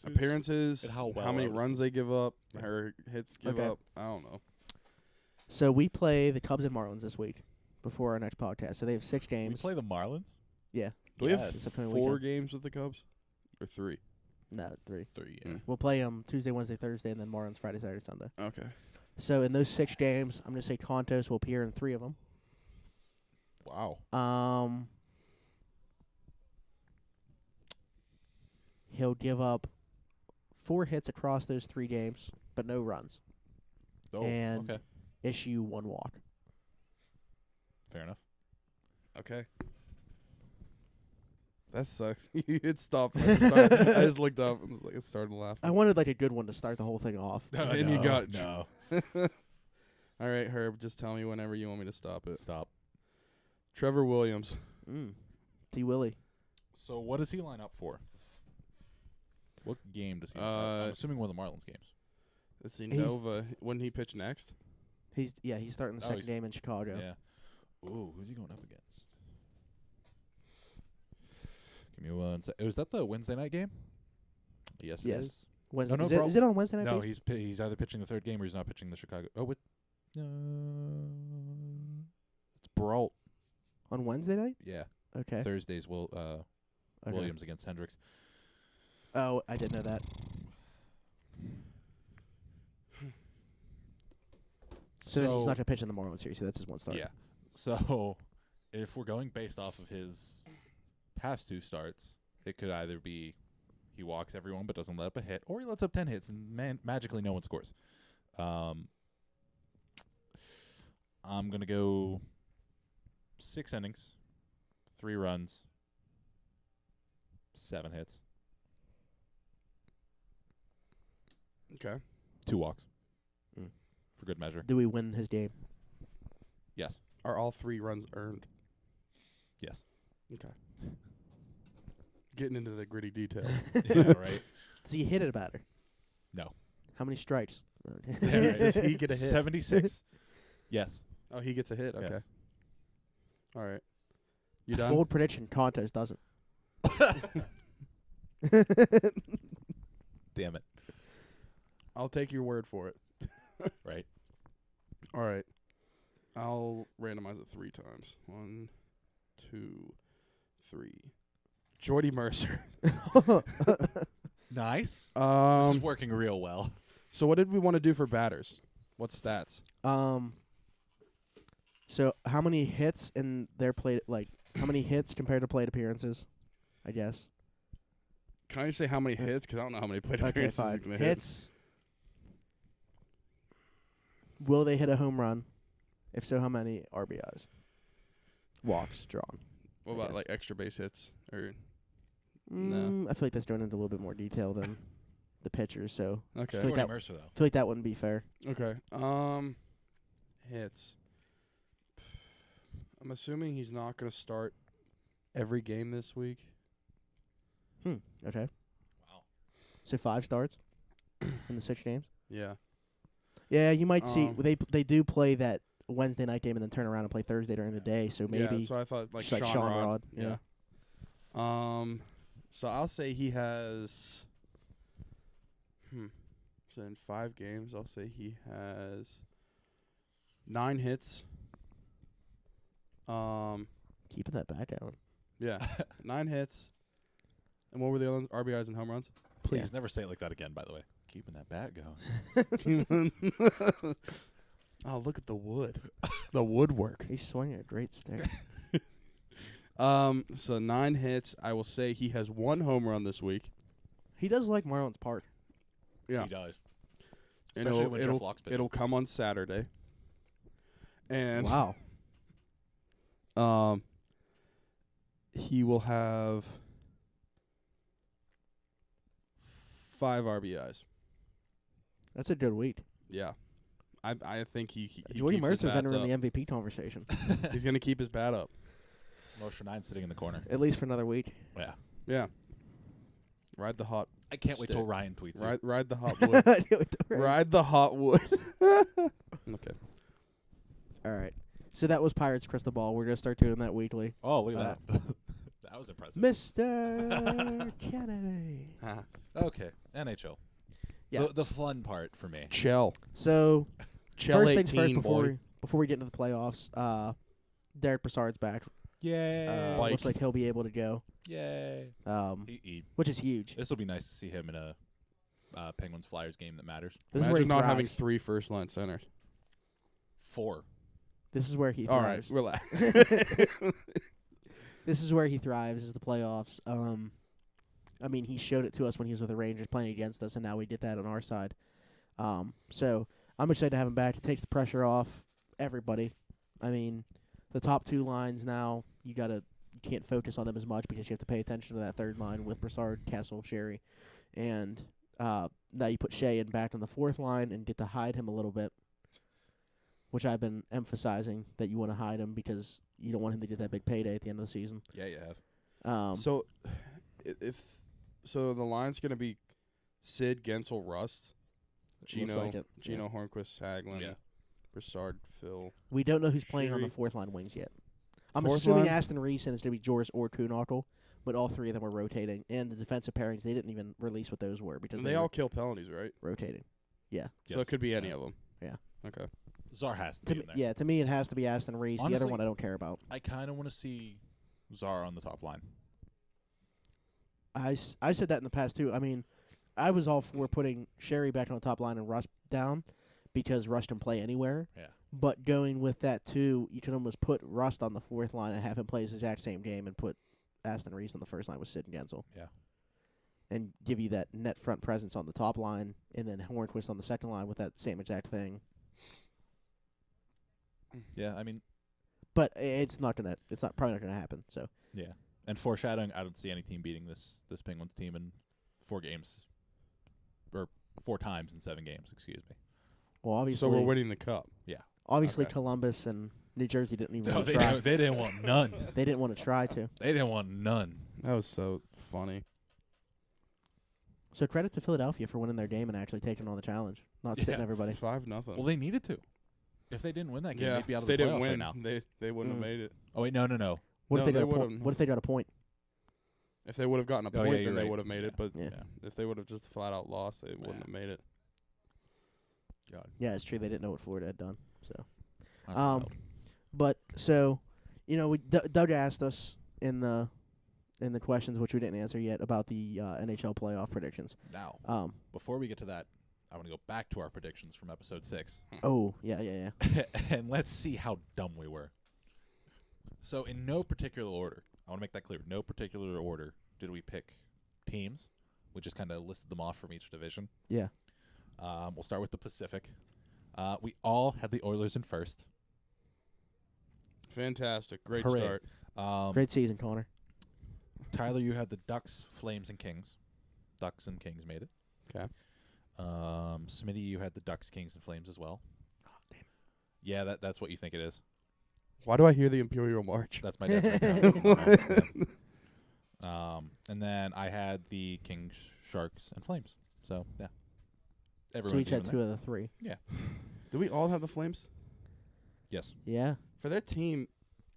Appearances. And how well many I was- runs they give up Yeah. or hits give Okay. up. I don't know. So we play the Cubs and Marlins this week before our next podcast. So they have 6 we games. play the Marlins? Yeah. Do we have This upcoming 4 weekend. games with the Cubs? Or 3? No, 3. 3, yeah. Mm. We'll play Tuesday, Wednesday, Thursday, and then Marlins Friday, Saturday, Sunday. Okay. So in those 6 games, I'm gonna say Contos will appear in 3 of them. Wow. He'll give up 4 hits across those 3 games, but no runs. Oh, and okay. issue 1 walk. Fair enough. Okay. That sucks. You hit stop. I just looked up and it started laughing. I wanted like a good one to start the whole thing off. And you got no. All right, Herb. Just tell me whenever you want me to stop it. Stop. Trevor Williams. T. Willie. So what does he line up for? What game does he? I'm assuming one of the Marlins games. Let's see. He's- Nova. Wouldn't he pitch next? He's starting the Oh, second he's- game in Chicago. Yeah. Ooh, who's he going up against? Give me one sec. Was that the Wednesday night game? Yes, Yes. it is. Wednesday. no is, problem. is it on Wednesday night? No, baseball? he's either pitching the third game or he's not pitching the Chicago. Oh, what? It's Brault. On Wednesday night. Yeah. Okay. Thursdays Okay. Williams against Hendricks. Oh, I didn't know that. So then he's not going to pitch in the Marlins series. So that's his one start. Yeah. So if we're going based off of his past 2 starts, it could either be he walks everyone but doesn't let up a hit, or he lets up 10 hits and magically no one scores. I'm going to go 6 innings, 3 runs, 7 hits, Okay. 2 walks. Mm. For good measure. Do we win his game? Yes. Are all 3 runs earned? Yes. Okay. Getting into the gritty details. Yeah, right. Does he hit it batter? No. How many strikes? Does he get a hit? 76. Yes. Oh, he gets a hit. Okay. Yes. All right. You done? Bold prediction: Contos doesn't. Damn it. I'll take your word for it. Right. All right. I'll randomize it 3 times. 1, 2, 3. Jordy Mercer. Nice. This is working real well. So what did we want to do for batters? What stats? So how many hits in their plate? Like how many hits compared to plate appearances? I guess. Can I just say how many hits? Because I don't know how many plate Okay, appearances he's fine. going to hit. Hits. Will they hit a home run? If so, how many RBIs? Walks drawn. What I about guess. like extra base hits? Or No. I feel like that's going into a little bit more detail than the pitchers. So okay, Like Jordy that- Mercer, though. I feel like that wouldn't be fair. okay. Hits. I'm assuming he's not going to start every game this week. Okay. Wow. So 5 starts in the 6 games. Yeah. Yeah, you might see Um, they do play that Wednesday night game and then turn around and play Thursday during the day. So Yeah, maybe so I thought like just like Sean Rod. Rod. Yeah. So I'll say he has. So in 5 games, I'll say he has 9 hits. Keeping that back down. Yeah, 9 hits. And what were the other RBIs and home runs? Please never say it like that again, by the way. Keeping that bat going. Oh, look at the wood. The woodwork. He's swinging a great stick. So 9 hits. I will say he has 1 home run this week. He does like Marlins Park. Yeah. He does. And Especially when Jeff Locke's pitching. it'll come on Saturday. And Wow. he will have 5 RBIs. That's a good week. Yeah. I think he Jordy keeps his Mercer's bats entering up. the MVP conversation, He's going to keep his bat up. Motion 9 sitting in the corner. at least for another week. Yeah. Yeah. Ride the hot. I can't wait till Stick. Ryan tweets it. Ride the hot wood. Ride the hot wood. Okay. All right. So that was Pirates Crystal Ball. We're going to start doing that weekly. Oh, look at that. That was impressive. Mr. Kennedy. Okay, NHL. Yeah. The fun part for me. Chell. So Chell first 18, things first, boy. before we get into the playoffs, Derek Brassard's back. Yay. Like- Looks like he'll be able to go, Yay. which is huge. This will be nice to see him in a Penguins-Flyers game that matters. This is where he Imagine not having thrives. 3 first-line centers. 4. This is where he All right, thrives. relax. This is where he thrives, is the playoffs. I mean, he showed it to us when he was with the Rangers playing against us, and now we did that on our side. So I'm excited to have him back. It takes the pressure off everybody. I mean, the top 2 lines now, you can't focus on them as much because you have to pay attention to that third line with Brassard, Kessel, Sherry. And now you put Shea in back on the 4th line and get to hide him a little bit, which I've been emphasizing that you want to hide him because you don't want him to get that big payday at the end of the season. Yeah, you have. So, the line's going to be Sid, Gensel, Rust, Looks like it. Gino Hornquist, Hagelin, Yeah. Brassard, Phil. We don't know who's playing on the Sherry. 4th line wings yet. I'm Fourth assuming line? Aston Reese and it's going to be Joris or Kuhnhackl, but all three of them were rotating. And the defensive pairings, they didn't even release what those were because They were all kill penalties, right? rotating. Yeah. So Yes. it could be any Yeah. of them. Yeah. Okay. Czar has to be in there. Yeah, to me it has to be Aston Reese. The other Honestly, one I don't care about. I kind of want to see Czar on the top line. I said that in the past too. I mean, I was all for putting Sherry back on the top line and Rust down because Rust can play anywhere. Yeah. But going with that too, you can almost put Rust on the fourth line and have him play his exact same game and put Aston Reese on the first line with Sid and Gensel. Yeah. And give you that net front presence on the top line, and then Hornquist on the second line with that same exact thing. Yeah, I mean, But it's probably not gonna happen. So yeah. And foreshadowing, I don't see any team beating this Penguins team in 4 games, or 4 times in 7 games. Excuse me. well, obviously, So we're winning the cup. obviously okay. Columbus and New Jersey didn't even No, want to they try. didn't, they didn't want none. They didn't want to try to. They didn't want none. That was so funny. So credit to Philadelphia for winning their game and actually taking on the challenge, not sitting Yeah. everybody. 5-0. Well, they needed to. If they didn't win that game, yeah, they'd be out if of they the didn't playoffs win, right now. they wouldn't Mm. have made it. Oh wait, no. What No, if they they got a point? would've- What if they got a point? If they would have gotten a Oh, point, yeah, then you're they right. would have made it. But Yeah. if they would have just flat out lost, they wouldn't Yeah. have made it. God, Yeah, it's true. They didn't know what Florida had done. So, that's Um, wild. but so, Doug asked us in the questions, which we didn't answer yet, about the NHL playoff predictions. Now, before we get to that, I want to go back to our predictions from episode 6. Oh, yeah. And let's see how dumb we were. So, in no particular order, I want to make that clear. No particular order did we pick teams. We just kind of listed them off from each division. Yeah. We'll start with the Pacific. We all had the Oilers in first. Fantastic. Great Hooray. start. Great season, Connor. Tyler, you had the Ducks, Flames, and Kings. Ducks and Kings made it. 'Kay. Smitty, you had the Ducks, Kings, and Flames as well. Oh, damn. Yeah, that's what you think it is. Why do I hear the Imperial March? That's my dad's ringtone. And then I had the Kings, Sharks, and Flames. So, yeah. So we Everyone's each had even 2 there. of the 3. Do we all have the Flames? Yes. Yeah. For their team,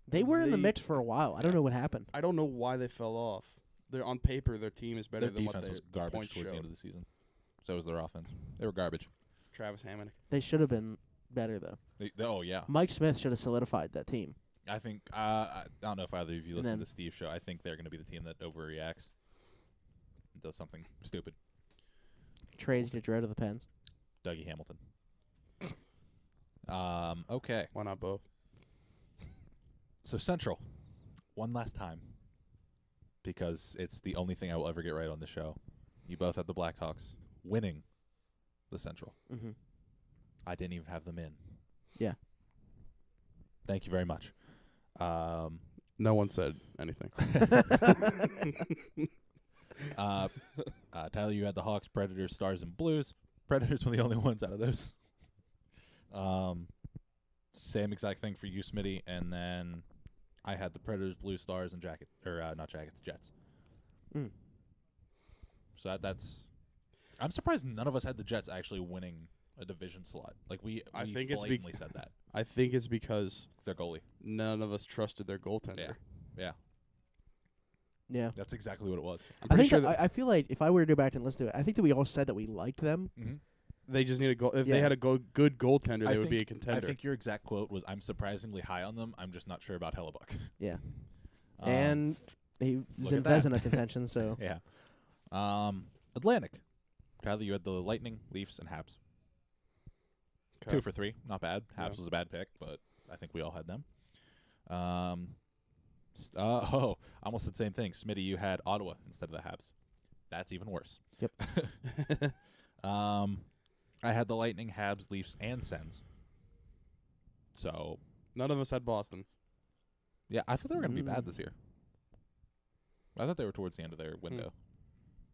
They were in the They- mix for a while. I don't Yeah. know what happened. I don't know why they fell off. They're on paper, their team is better Their than what defense their was garbage points towards the end showed. of the season. So was their offense. They were garbage. Travis Hamonic. They should have been better, though. Oh, yeah. Mike Smith should have solidified that team. I think, I don't know if either of you And listen to then- the Steve show. I think they're going to be the team that overreacts. Does something stupid. Trades get rid of the Pens. Dougie Hamilton. Okay. Why not both? So Central, one last time, because it's the only thing I will ever get right on the show. You both had the Blackhawks winning the Central. Mm-hmm. I didn't even have them in. Yeah. Thank you very much. No one said anything. Tyler, you had the Hawks, Predators, Stars, and Blues. Predators were the only ones out of those. Same exact thing for you, Smitty, and then I had the Predators, Blues, Stars, and not Jackets, Jets. Mm. So that's. I'm surprised none of us had the Jets actually winning a division slot. Like I we think it's blatantly said that. I think it's because Their goalie. none of us trusted their goaltender. Yeah. Yeah. That's exactly what it was. I'm I pretty think sure that, I feel like if I were to go back and listen to it, I think that we all said that we liked them. Mm-hmm. they just need a goal. If Yeah. they had a good goaltender, I they would be a think- contender. I think your exact quote was, "I'm surprisingly high on them. I'm just not sure about Hellebuck." Yeah. Um, And he was look in at that. Vezina contention, so yeah. Atlantic. Tyler, you had the Lightning, Leafs, and Habs. 2 for 3, not bad. Habs Yeah. was a bad pick, but I think we all had them. I almost said the same thing. Smitty, you had Ottawa instead of the Habs. That's even worse. Yep. I had the Lightning, Habs, Leafs, and Sens. So, None of us had Boston. yeah, I thought they were going to be bad Mm. this year. I thought they were towards the end of their window.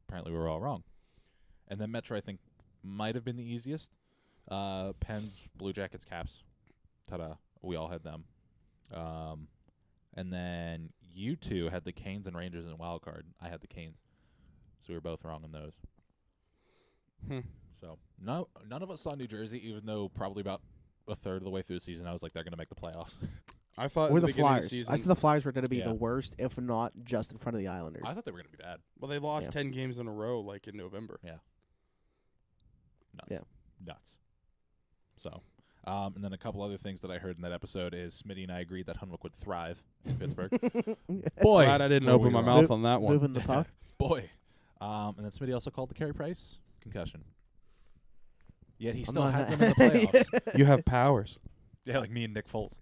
Apparently, we were all wrong. And then Metro, I think, might have been the easiest. Pens, Blue Jackets, Caps. Ta-da. We all had them. And then you two had the Canes and Rangers in wild card. I had the Canes. So we were both wrong on those. So none of us saw New Jersey, even though probably about a third of the way through the season I was like, they're going to make the playoffs. I thought Or at the beginning of Flyers. season, I said the Flyers were going to be Yeah. the worst, if not just in front of the Islanders. I thought they were going to be bad. well, they lost Yeah. 10 games in a row, like in November. Nuts. Yeah. Nuts. So, and then a couple other things that I heard in that episode is Smitty and I agreed that Hunwick would thrive in Pittsburgh. Boy, Glad I didn't were open we my wrong. mouth on that one. Moving the puck. Boy. And then Smitty also called the Carey Price concussion. Yet he I'm still not had ha- them in the playoffs. You have powers. Yeah, like me and Nick Foles.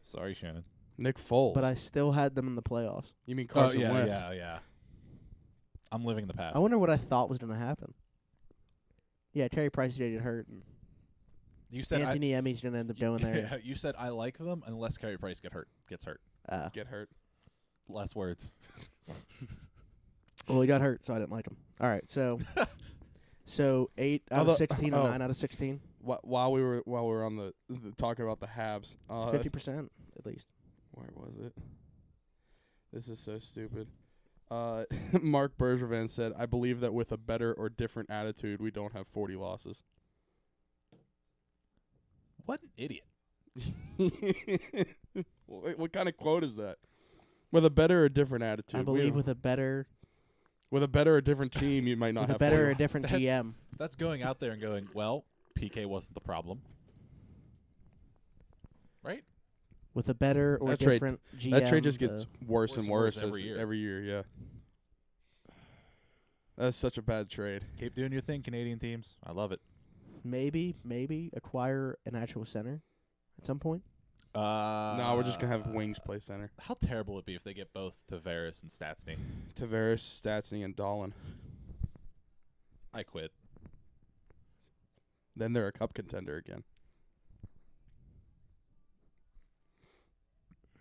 Sorry, Shannon. Nick Foles. But I still had them in the playoffs. You mean Carson yeah, Wentz? yeah. I'm living the past. I wonder what I thought was going to happen. Yeah, Terry Price did get hurt, and You said Anthony Emmy's going to end up going there. Yeah, you said I like them unless Carey Price gets hurt. Get hurt. Less words. Well, he got hurt, so I didn't like him. All right, so 8 out Although- of 16 or oh. 9 out of 16, While we were on the talking about the Habs, 50% at least. where was it? This is so stupid. Mark Bergevin said, "I believe that with a better or different attitude, we don't have 40 losses." What an idiot. What kind of quote is that? With a better or different attitude, I believe with a better with a better or different team, you might not with a have better 40 or different That's- GM. That's going out there and going, well, PK wasn't the problem. Right? With a better or That trade- different GM. That trade just gets worse and worse every year. every year. Yeah, that's such a bad trade. Keep doing your thing, Canadian teams. I love it. maybe acquire an actual center at some point. No, we're just gonna have wings play center. How terrible would it be if they get both Tavares and Stastny? Tavares, Stastny, and Dolan. I quit. Then they're a cup contender again.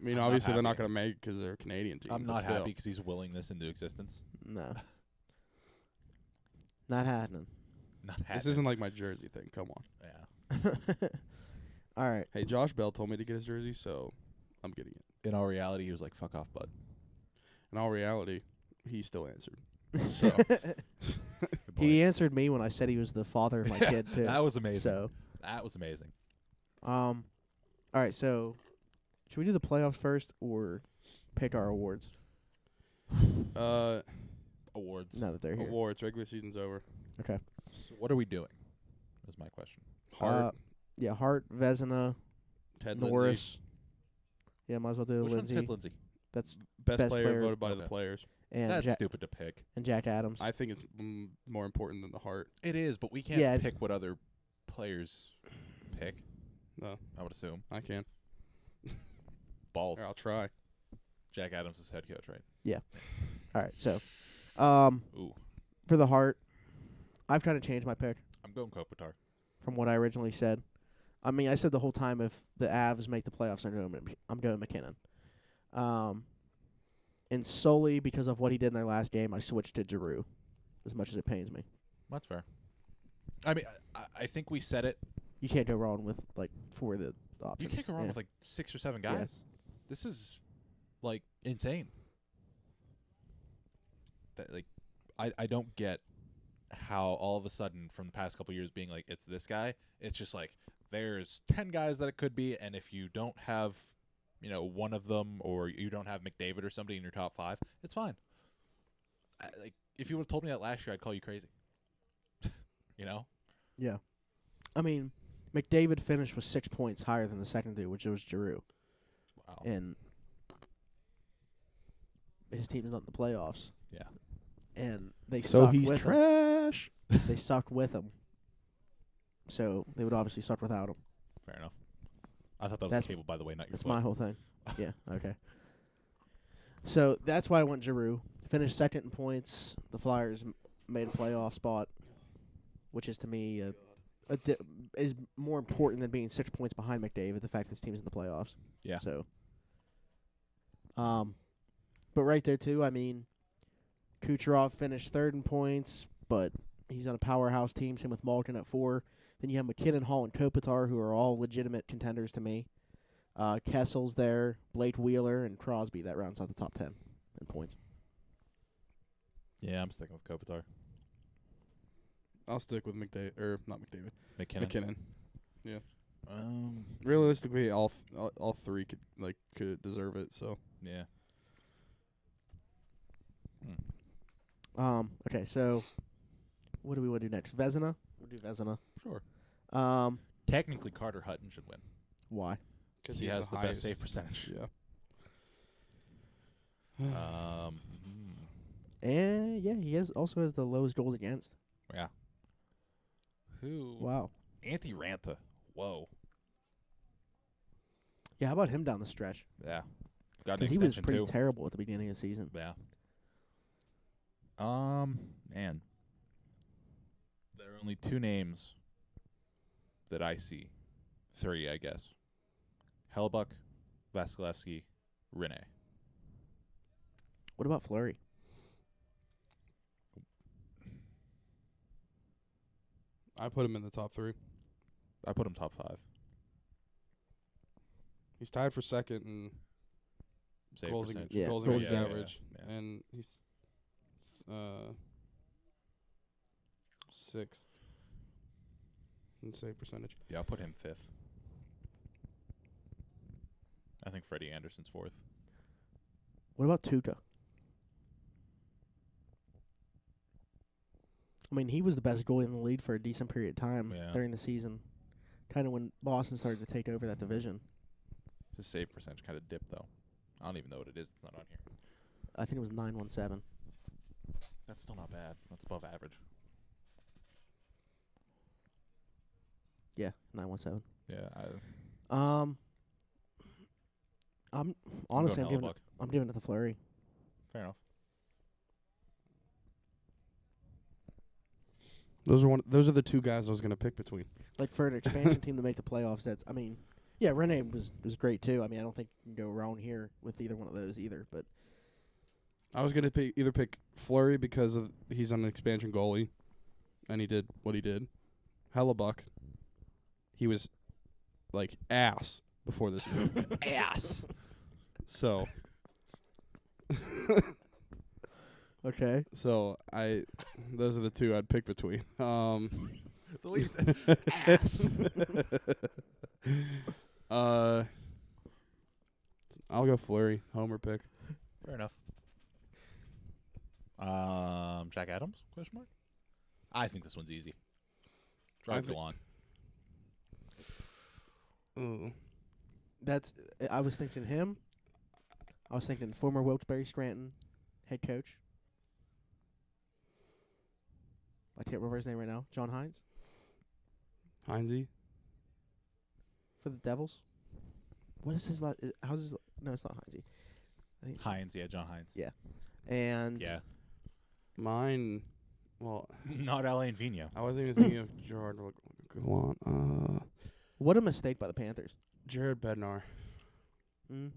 I mean, I'm not obviously they're not happy. going to make it because they're a Canadian team. I'm but not still. happy because he's willing this into existence. No. Not happening. Not This happening. isn't like my jersey thing. Come on. Yeah. All right. Hey, Josh Bell told me to get his jersey, so I'm getting it. In all reality, he was like, "Fuck off, bud." In all reality, he still answered. So Good boy. He answered me when I said he was the father of my kid too. That was amazing. So, That was amazing. all right. So, should we do the playoffs first or pick our awards Awards. now that they're here? awards. Regular season's over. Okay. So what are we doing? Is my question. Hart, Yeah, Hart, Vezina, Ted Norris. Lindsay, Yeah, might as well do Which one's Lindsay. Ted Lindsay? That's best best player, player. voted by Okay. the players. and That's Jack stupid to pick. and Jack Adams. I think it's more important than the Hart. It is, but we can't Yeah. pick what other players pick. No, I would assume. I can. Balls. Or I'll try. Jack Adams is head coach, right? All right. So, Ooh, for the Hart, I've kind of changed my pick I'm going Kopitar. from what I originally said. I mean, I said the whole time if the Avs make the playoffs, I'm going McKinnon. And solely because of what he did in their last game, I switched to Giroux, as much as it pains me. That's fair. I mean, I think we said it. You can't go wrong with like 4 of the options. You can't go wrong Yeah. with like 6 or 7 Yeah. guys. This is like insane. That like, I don't get how all of a sudden from the past couple years being like it's this guy. It's just like there's 10 guys that it could be, and if you don't have, one of them, or you don't have McDavid or somebody in your top 5, it's fine. Like if you would have told me that last year, I'd call you crazy. Yeah. I mean, McDavid finished with 6 points higher than the second dude, which was Giroux. Wow. And his team's not in the playoffs. Yeah. And they So suck he's with him. trash. They sucked with him. So they would obviously suck without him. Fair enough. I thought that was That's- the cable, by the way, not your That's foot. my whole thing. Yeah, okay. So that's why I went Giroux. Finished second in points. The Flyers made a playoff spot, which is to me is more important than being 6 points behind McDavid. The fact this team's in the playoffs. Yeah. So, but right there too. I mean, Kucherov finished third in points, but he's on a powerhouse team. Same with Malkin at 4. Then you have McKinnon, Hall, and Kopitar, who are all legitimate contenders to me. Kessel's there, Blake Wheeler, and Crosby. That rounds out the top 10 in points. Yeah, I'm sticking with Kopitar. I'll stick with McDavid, or not McDavid. McKinnon. McKinnon. Realistically, all three could deserve it. So Yeah. Okay, so what do we want to do next? Vezina? We'll do Vezina. Sure. Um, Technically, Carter Hutton should win. why? because He has the best save percentage. Yeah. And yeah, he also has the lowest goals against. Yeah. Who? Wow. Antti Ranta. Whoa. Yeah, how about him down the stretch? Yeah. Got an Because he was extension pretty too. terrible at the beginning of the season. Yeah. Man. There are only two names that I see. Three, I guess. Hellebuck, Vasilevsky, Rene. What about Fleury? I put him in the top 3. I put him top 5. He's tied for second in Save goals percentage. Yeah, goals goals against against. average, Yeah. and he's 6th in save percentage. Yeah, I'll put him 5th. I think Freddie Anderson's 4th. What about Tuca? I mean, he was the best goalie in the league for a decent period of time Yeah. during the season. Kind of when Boston started to take over that division. His save percentage kind of dipped, though. I don't even know what it is. It's not on here. I think it was 917. That's still not bad. That's above average. Yeah, 917. Yeah. I'm honestly going Hellebuck. I'm giving it to Fleury. Fair enough. Those are the two guys I was going to pick between. Like for an expansion team to make the playoffs, yeah, Rene was great too. I mean, I don't think you can go wrong here with either one of those either. But I was going to either pick Fleury because he's an expansion goalie, and he did what he did. Hellebuck, he was like ass before this year. ass. So Okay. So those are the two I'd pick between. The way you said ass. I'll go Fleury, homer pick. Fair enough. Jack Adams? Question mark. I think this one's easy. Drive the lawn. Ooh. I was thinking him. I was thinking former Wilkes-Barre Scranton head coach. I can't remember his name right now. John Hines Heinze. for the Devils. What is his last? How's his? No, it's not Heinze. I think it's Hines, yeah, John Hines. Yeah. And Yeah. Mine. Well, Not Alain Vigneault. I wasn't even thinking of Gerard Gallant. what a mistake by the Panthers. Jared Bednar, Mm.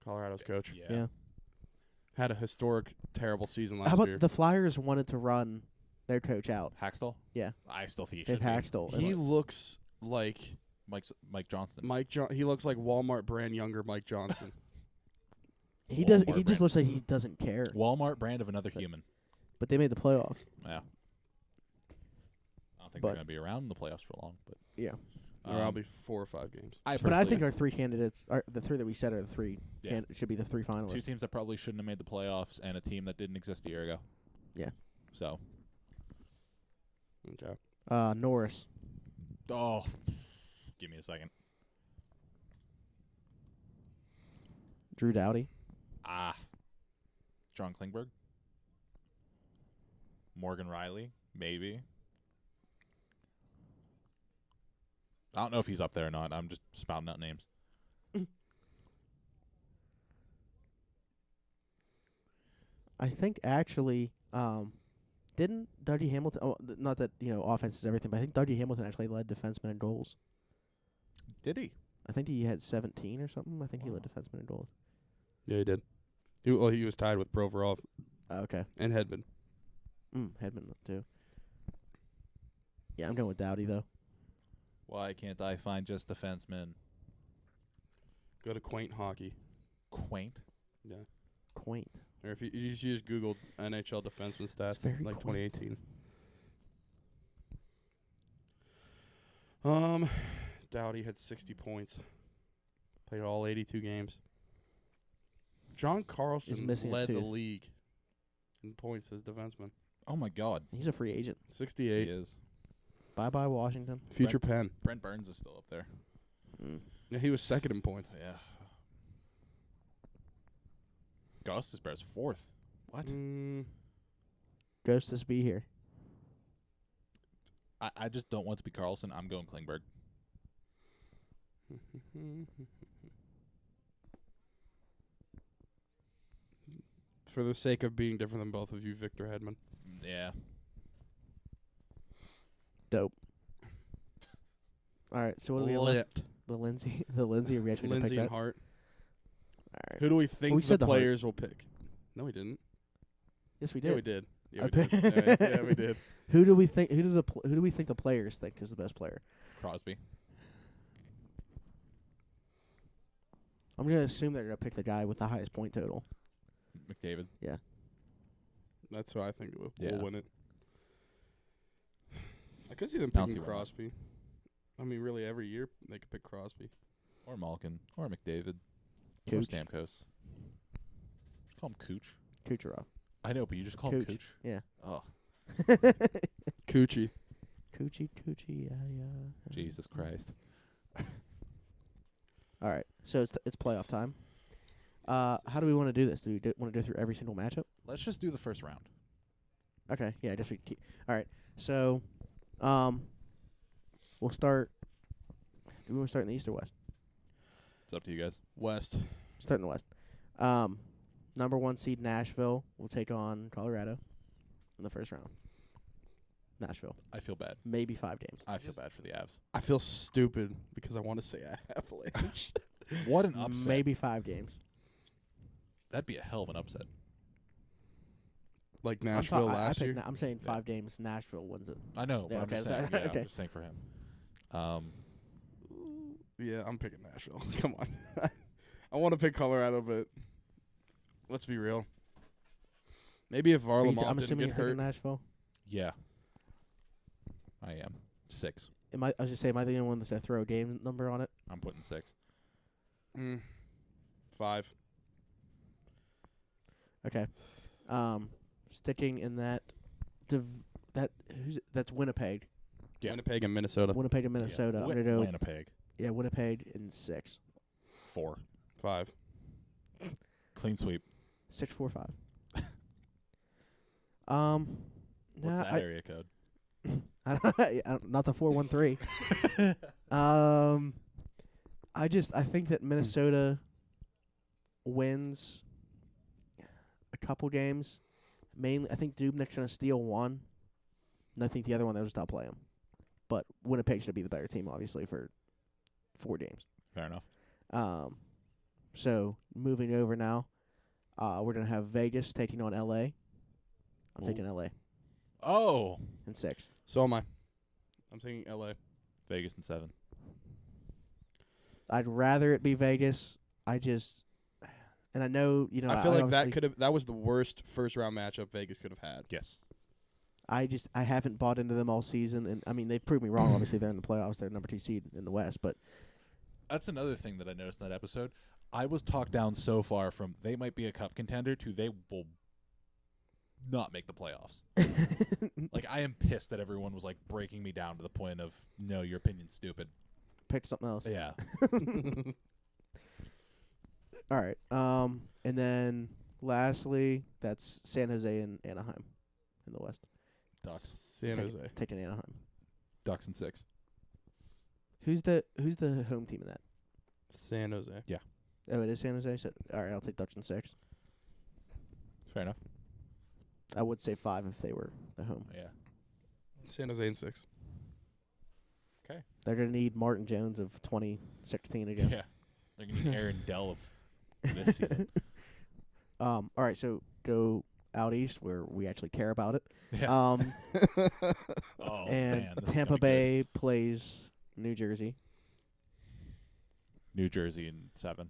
Colorado's coach, Yeah. had a historic, terrible season last How about year. the Flyers wanted to run their coach out? Hackstall? Yeah. I still think he Dave should be. Hackstall. He looks like Mike Johnston. He looks like Walmart brand younger Mike Johnson. He does. Walmart He just brand. looks like he doesn't care. Walmart brand of another human. But they made the playoffs. Yeah. I don't think But- they're going to be around in the playoffs for long, but Yeah. Or I'll be 4 or 5 games. But I personally- think our three candidates, the three that we said are the three. Yeah. Should be the three two finalists. teams that probably shouldn't have made the playoffs and a team that didn't exist a year ago. Yeah. So. Okay. Norris. Oh. Give me a second. Drew Doughty. John Klingberg. Morgan Riley, maybe. I don't know if he's up there or not. I'm just spouting out names. I think actually, didn't Dougie Hamilton? Oh, not that offense is everything, but I think Dougie Hamilton actually led defensemen in goals. Did he? I think he had 17 or something. I think he led defensemen in goals. Yeah, he did. He was tied with Provorov Okay. and Hedman. Hedman too. Yeah, I'm going with Doughty though. Why can't I find just defensemen? Go to Quaint Hockey. Quaint. Yeah. Quaint. Or if you just use Google NHL defenseman stats, very like quaint. 2018. Doughty had 60 points. Played all 82 games. John Carlson missing a led the tooth. league in points as defenseman. Oh my God, He's a free agent. 68. he is. Bye-bye, Washington. Future Penn. Brent Burns is still up there. Mm. Yeah, he was second in points. Yeah. Gus is Bears fourth. What? Ghost to be here. I just don't want to be Carlson. I'm going Klingberg. For the sake of being different than both of you, Victor Hedman. Yeah. Dope. All right, so what do we have left? The Lindsay. Are we actually gonna Lindsay pick and that? Hart. All right. Who do we think we the said the Hart. players will pick? No, we didn't. Yes, we did. Yeah, we did. Yeah, I we did. pick- Yeah, we did. Who do we think? Who do we think the players think is the best player? Crosby. I'm gonna assume they're gonna pick the guy with the highest point total. McDavid. Yeah. That's who I think will Yeah. win it. I could see them Bouncy picking one. Crosby. I mean, really, every year they could pick Crosby. Or Malkin. Or McDavid. Or Cooch. Stamkos. Just call him Cooch. Kucherov. I know, but you just call him Cooch. Cooch. Yeah. Oh, Coochie. Coochie, yeah. Jesus Christ. All right, so it's playoff time. How do we want to do this? Do we want to go through every single matchup? Let's just do the first round. Okay, yeah, just keep. All right, so, we'll start. Do we want to start in the East or West? It's up to you guys. West. Start in the West. Number 1 seed Nashville will take on Colorado in the first round. Nashville, I feel bad. maybe 5 games. I feel bad for the Avs. I feel stupid because I want to say Avalanche. What an upset. Maybe 5 games. That'd be a hell of an upset. Like Nashville last I year. I'm saying Yeah. 5 games. Nashville wins it. I know, Yeah, but I'm okay, just is saying. that- Yeah, okay. I'm just saying for him. Yeah, I'm picking Nashville. Come on. I want to pick Colorado, but let's be real. Maybe if I'm Varlamov didn't assuming get you're hurt. taking Nashville. Yeah. I am. 6. I was just saying, am I the only one that's gonna throw a game number on it? I'm putting 6. 5. Okay. Sticking in that, that's Winnipeg. Yeah. Winnipeg and Minnesota. Winnipeg and Minnesota. I'm gonna go. Winnipeg. Yeah, Winnipeg in 6. 4. 5. Clean sweep. 6-4-5. What's that area code? Not the 4-1-3. I think that Minnesota wins a couple games. Mainly, I think Dubnik's gonna steal 1, and I think the other one they'll just outplay him. But Winnipeg should be the better team, obviously, for 4 games. Fair enough. So moving over now, we're gonna have Vegas taking on LA. I'm taking LA Oh. in 6. So am I. I'm taking LA. Vegas in 7. I'd rather it be Vegas. And I know, I feel like obviously- that was the worst first round matchup Vegas could have had. Yes. I haven't bought into them all season, and I mean they've proved me wrong. Obviously, they're in the playoffs. They're number 2 seed in the West, but That's another thing that I noticed in that episode. I was talked down so far from they might be a cup contender to they will not make the playoffs. Like, I am pissed that everyone was, like, breaking me down to the point of, no, your opinion's stupid. pick something else. Yeah. All right. And then lastly, that's San Jose and Anaheim in the West. Ducks. San Jose. Taking Anaheim. Ducks in 6. Who's the home team in that? San Jose. Oh, it is San Jose. So, all right, I'll take Ducks in 6. Fair enough. I would say 5 if they were the home. Yeah. San Jose in 6. They're gonna need Martin Jones of 2016 again. Yeah. They're going to need Aaron Dell of this season. All right, so go out east where we actually care about it. Yeah. Oh, And man. This is Tampa gonna be Bay plays New Jersey. good. New Jersey in 7.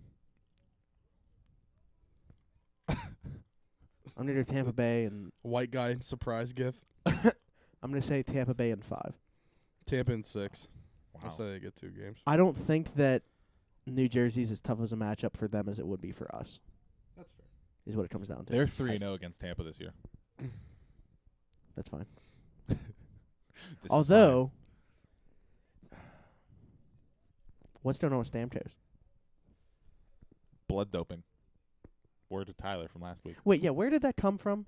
I'm gonna do Tampa Bay, and White guy surprise gift. I'm gonna say Tampa Bay in 5. Tampa in 6. Wow. I say they get 2 games. I don't think that New Jersey's as tough as a matchup for them as it would be for us. That's fair. Is what it comes down to. They're 3-0 against Tampa this year. That's fine. This is Although, what's going on with Stamkos? fine. Blood doping. Word to Tyler from last week. Wait, yeah, where did that come from?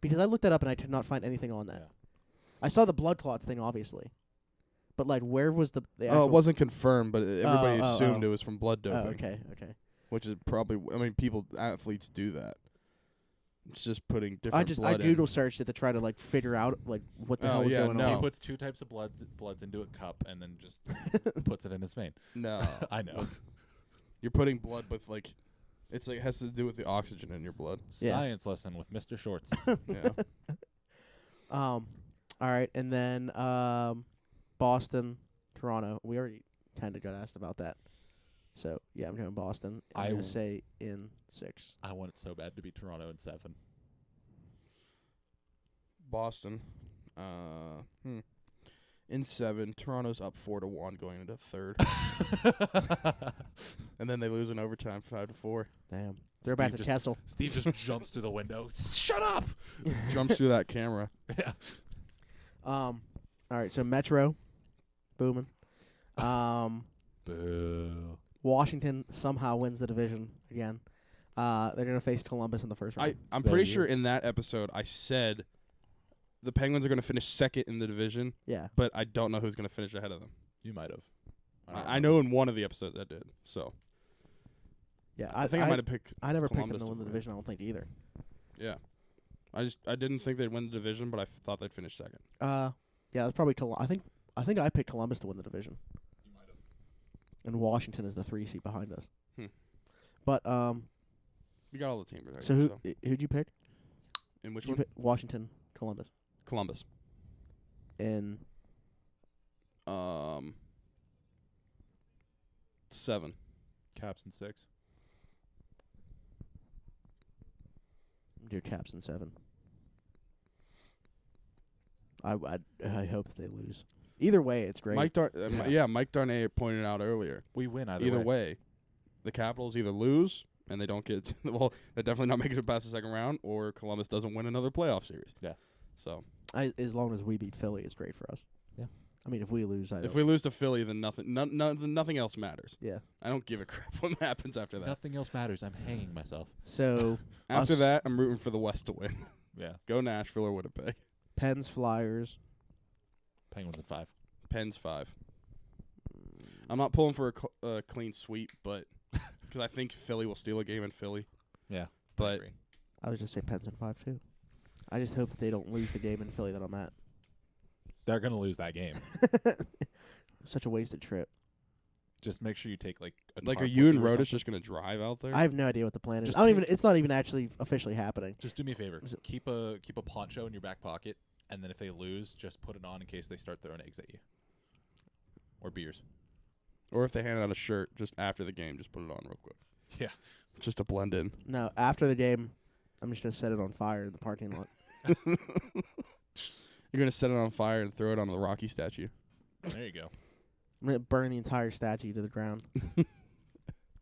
Because I looked that up and I could not find anything on that. Yeah. I saw the blood clots thing, obviously. But, like, where was the Oh, actual... it wasn't confirmed, but everybody Oh, assumed oh. it was from blood Oh, doping. okay. Which is probably, I mean, athletes do that. It's just putting different I blood Google searched it to try to, like, figure out, like, what the hell was going no. He on. puts 2 types of bloods into a cup and then just puts it in his vein. No. I know. You're putting blood with, like, it's like, it has to do with the oxygen in your blood. Yeah. Science lesson with Mr. Shorts. Yeah. All right, and then Boston, Toronto. We already kind of got asked about that. So, yeah, I'm doing Boston. I'm going to say in 6. I want it so bad to be Toronto in 7. Boston. In 7. Toronto's up 4-1 going into 3rd. And then they lose in overtime 5-4. Damn. They're about to Steve Kessel. Steve just jumps through the window. Shut up! Jumps through that camera. Yeah. All right, so Metro, booming. Boo. Washington somehow wins the division again. They're going to face Columbus in the first round. I'm So pretty you- sure in that episode I said the Penguins are going to finish 2nd in the division, Yeah. but I don't know who's going to finish ahead of them. You might have. I know in one of the episodes I did. So Yeah, I think I might have picked. I never picked them Columbus to to win the win. division, I don't think, either. Yeah, I didn't think they'd win the division, but I thought they'd finish 2nd. Yeah, that's probably I think I picked Columbus to win the division. You might have. And Washington is the 3 seat behind us. Hmm. But You got all the teams right. so who'd you pick? In which Did you one? pick Washington, Columbus. Columbus. In 7. Caps in 6. your Caps in 7. I hope that they lose. Either way, it's great. Mike Darnay pointed out earlier. We win Either way, the Capitals either lose and they don't get well, they're definitely not making it past the second round, or Columbus doesn't win another playoff series. Yeah. So As long as we beat Philly, it's great for us. Yeah. I mean, if we lose, if we lose to Philly, then nothing else matters. yeah. I don't give a crap what happens after that. Nothing else matters. I'm hanging myself. So After us- that, I'm rooting for the West to win. Yeah. Go Nashville or Winnipeg. Pens, Flyers. Penguins in 5. Pens 5. I'm not pulling for a clean sweep, but because I think Philly will steal a game in Philly. Yeah. But I was just say Pens in 5 too. I just hope that they don't lose the game in Philly that I'm at. They're going to lose that game. Such a wasted trip. Just make sure you take like a are tarp you with and or Rodis something. just gonna drive out there? I have no idea what the plan is. Just I don't take- even. It's not even actually officially happening. Just do me a favor. Is it- Keep a poncho in your back pocket, and then if they lose, just put it on in case they start throwing eggs at you. Or beers. Or if they hand out a shirt just after the game, just put it on real quick. Yeah. Just to blend in. No, after the game, I'm just gonna set it on fire in the parking lot. You're gonna set it on fire and throw it on the Rocky statue. There you go. I'm gonna burn the entire statue to the ground.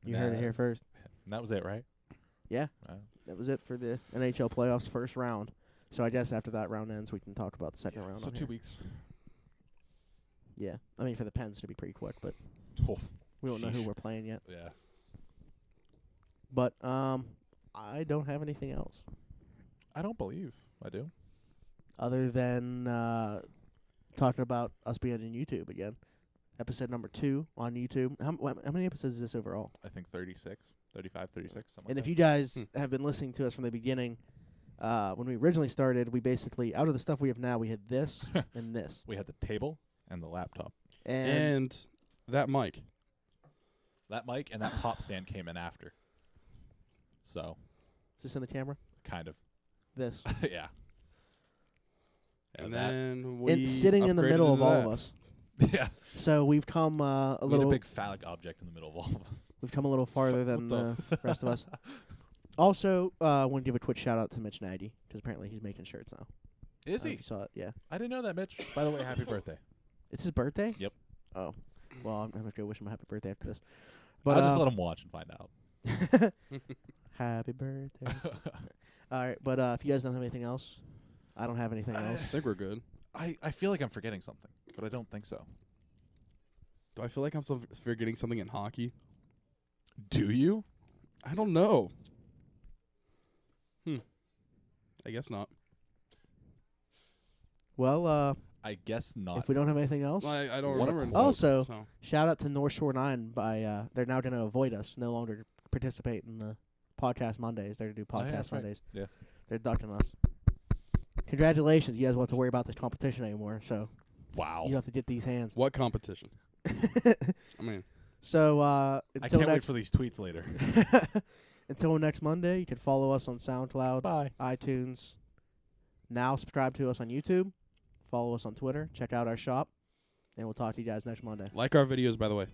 You heard it here first. And that was it, right? Yeah, Wow. that was it for the NHL playoffs first round. So I guess after that round ends, we can talk about the second round. So on 2 here. weeks. Yeah, I mean for the Pens to be pretty quick, but Oh, we don't know who Sheesh. we're playing yet. yeah. But I don't have anything else I don't believe I do. other than talking about us being on YouTube again. Episode number 2 on YouTube. How many episodes is this overall? I think 35, 36. Something And like if that. you guys have been listening to us from the beginning, when we originally started, we basically, out of the stuff we have now, we had this and this. We had the table and the laptop. And that mic. That mic and that pop stand came in after. So, is this in the camera? kind of. This. Yeah. And that- then we And sitting in the upgraded middle of to all that. of us. yeah. So we've come a We had a little. big phallic object in the middle of all of us. We've come a little farther than What the rest of us. Also, want to give a quick shout out to Mitch Nagy because apparently he's making shirts now. Is I don't know he? if you saw it? Yeah. I didn't know that, Mitch. By the way, happy birthday. It's his birthday. Yep. Oh, well, I'm gonna go wish him a happy birthday after this. But I'll just let him watch and find out. happy birthday. All right, but if you guys don't have anything else, I don't have anything I else. think we're good. I feel like I'm forgetting something, but I don't think so. Do I feel like I'm forgetting something in hockey? Do you? I don't know. I guess not. Well, I guess not. if we don't have anything else, I don't What a remember. quote. Also- so. shout out to North Shore 9 by they're now going to avoid us, no longer participate in the podcast Mondays. They're to do Oh, yeah, podcast that's right. Sundays. Yeah. They're ducking us. Congratulations, you guys won't have to worry about this competition anymore. So Wow. you have to get these hands. What competition? I mean, So I until can't wait next for these tweets later. until next Monday, you can follow us on SoundCloud, Bye. iTunes. Now subscribe to us on YouTube. Follow us on Twitter. Check out our shop. And we'll talk to you guys next Monday. like our videos, by the way.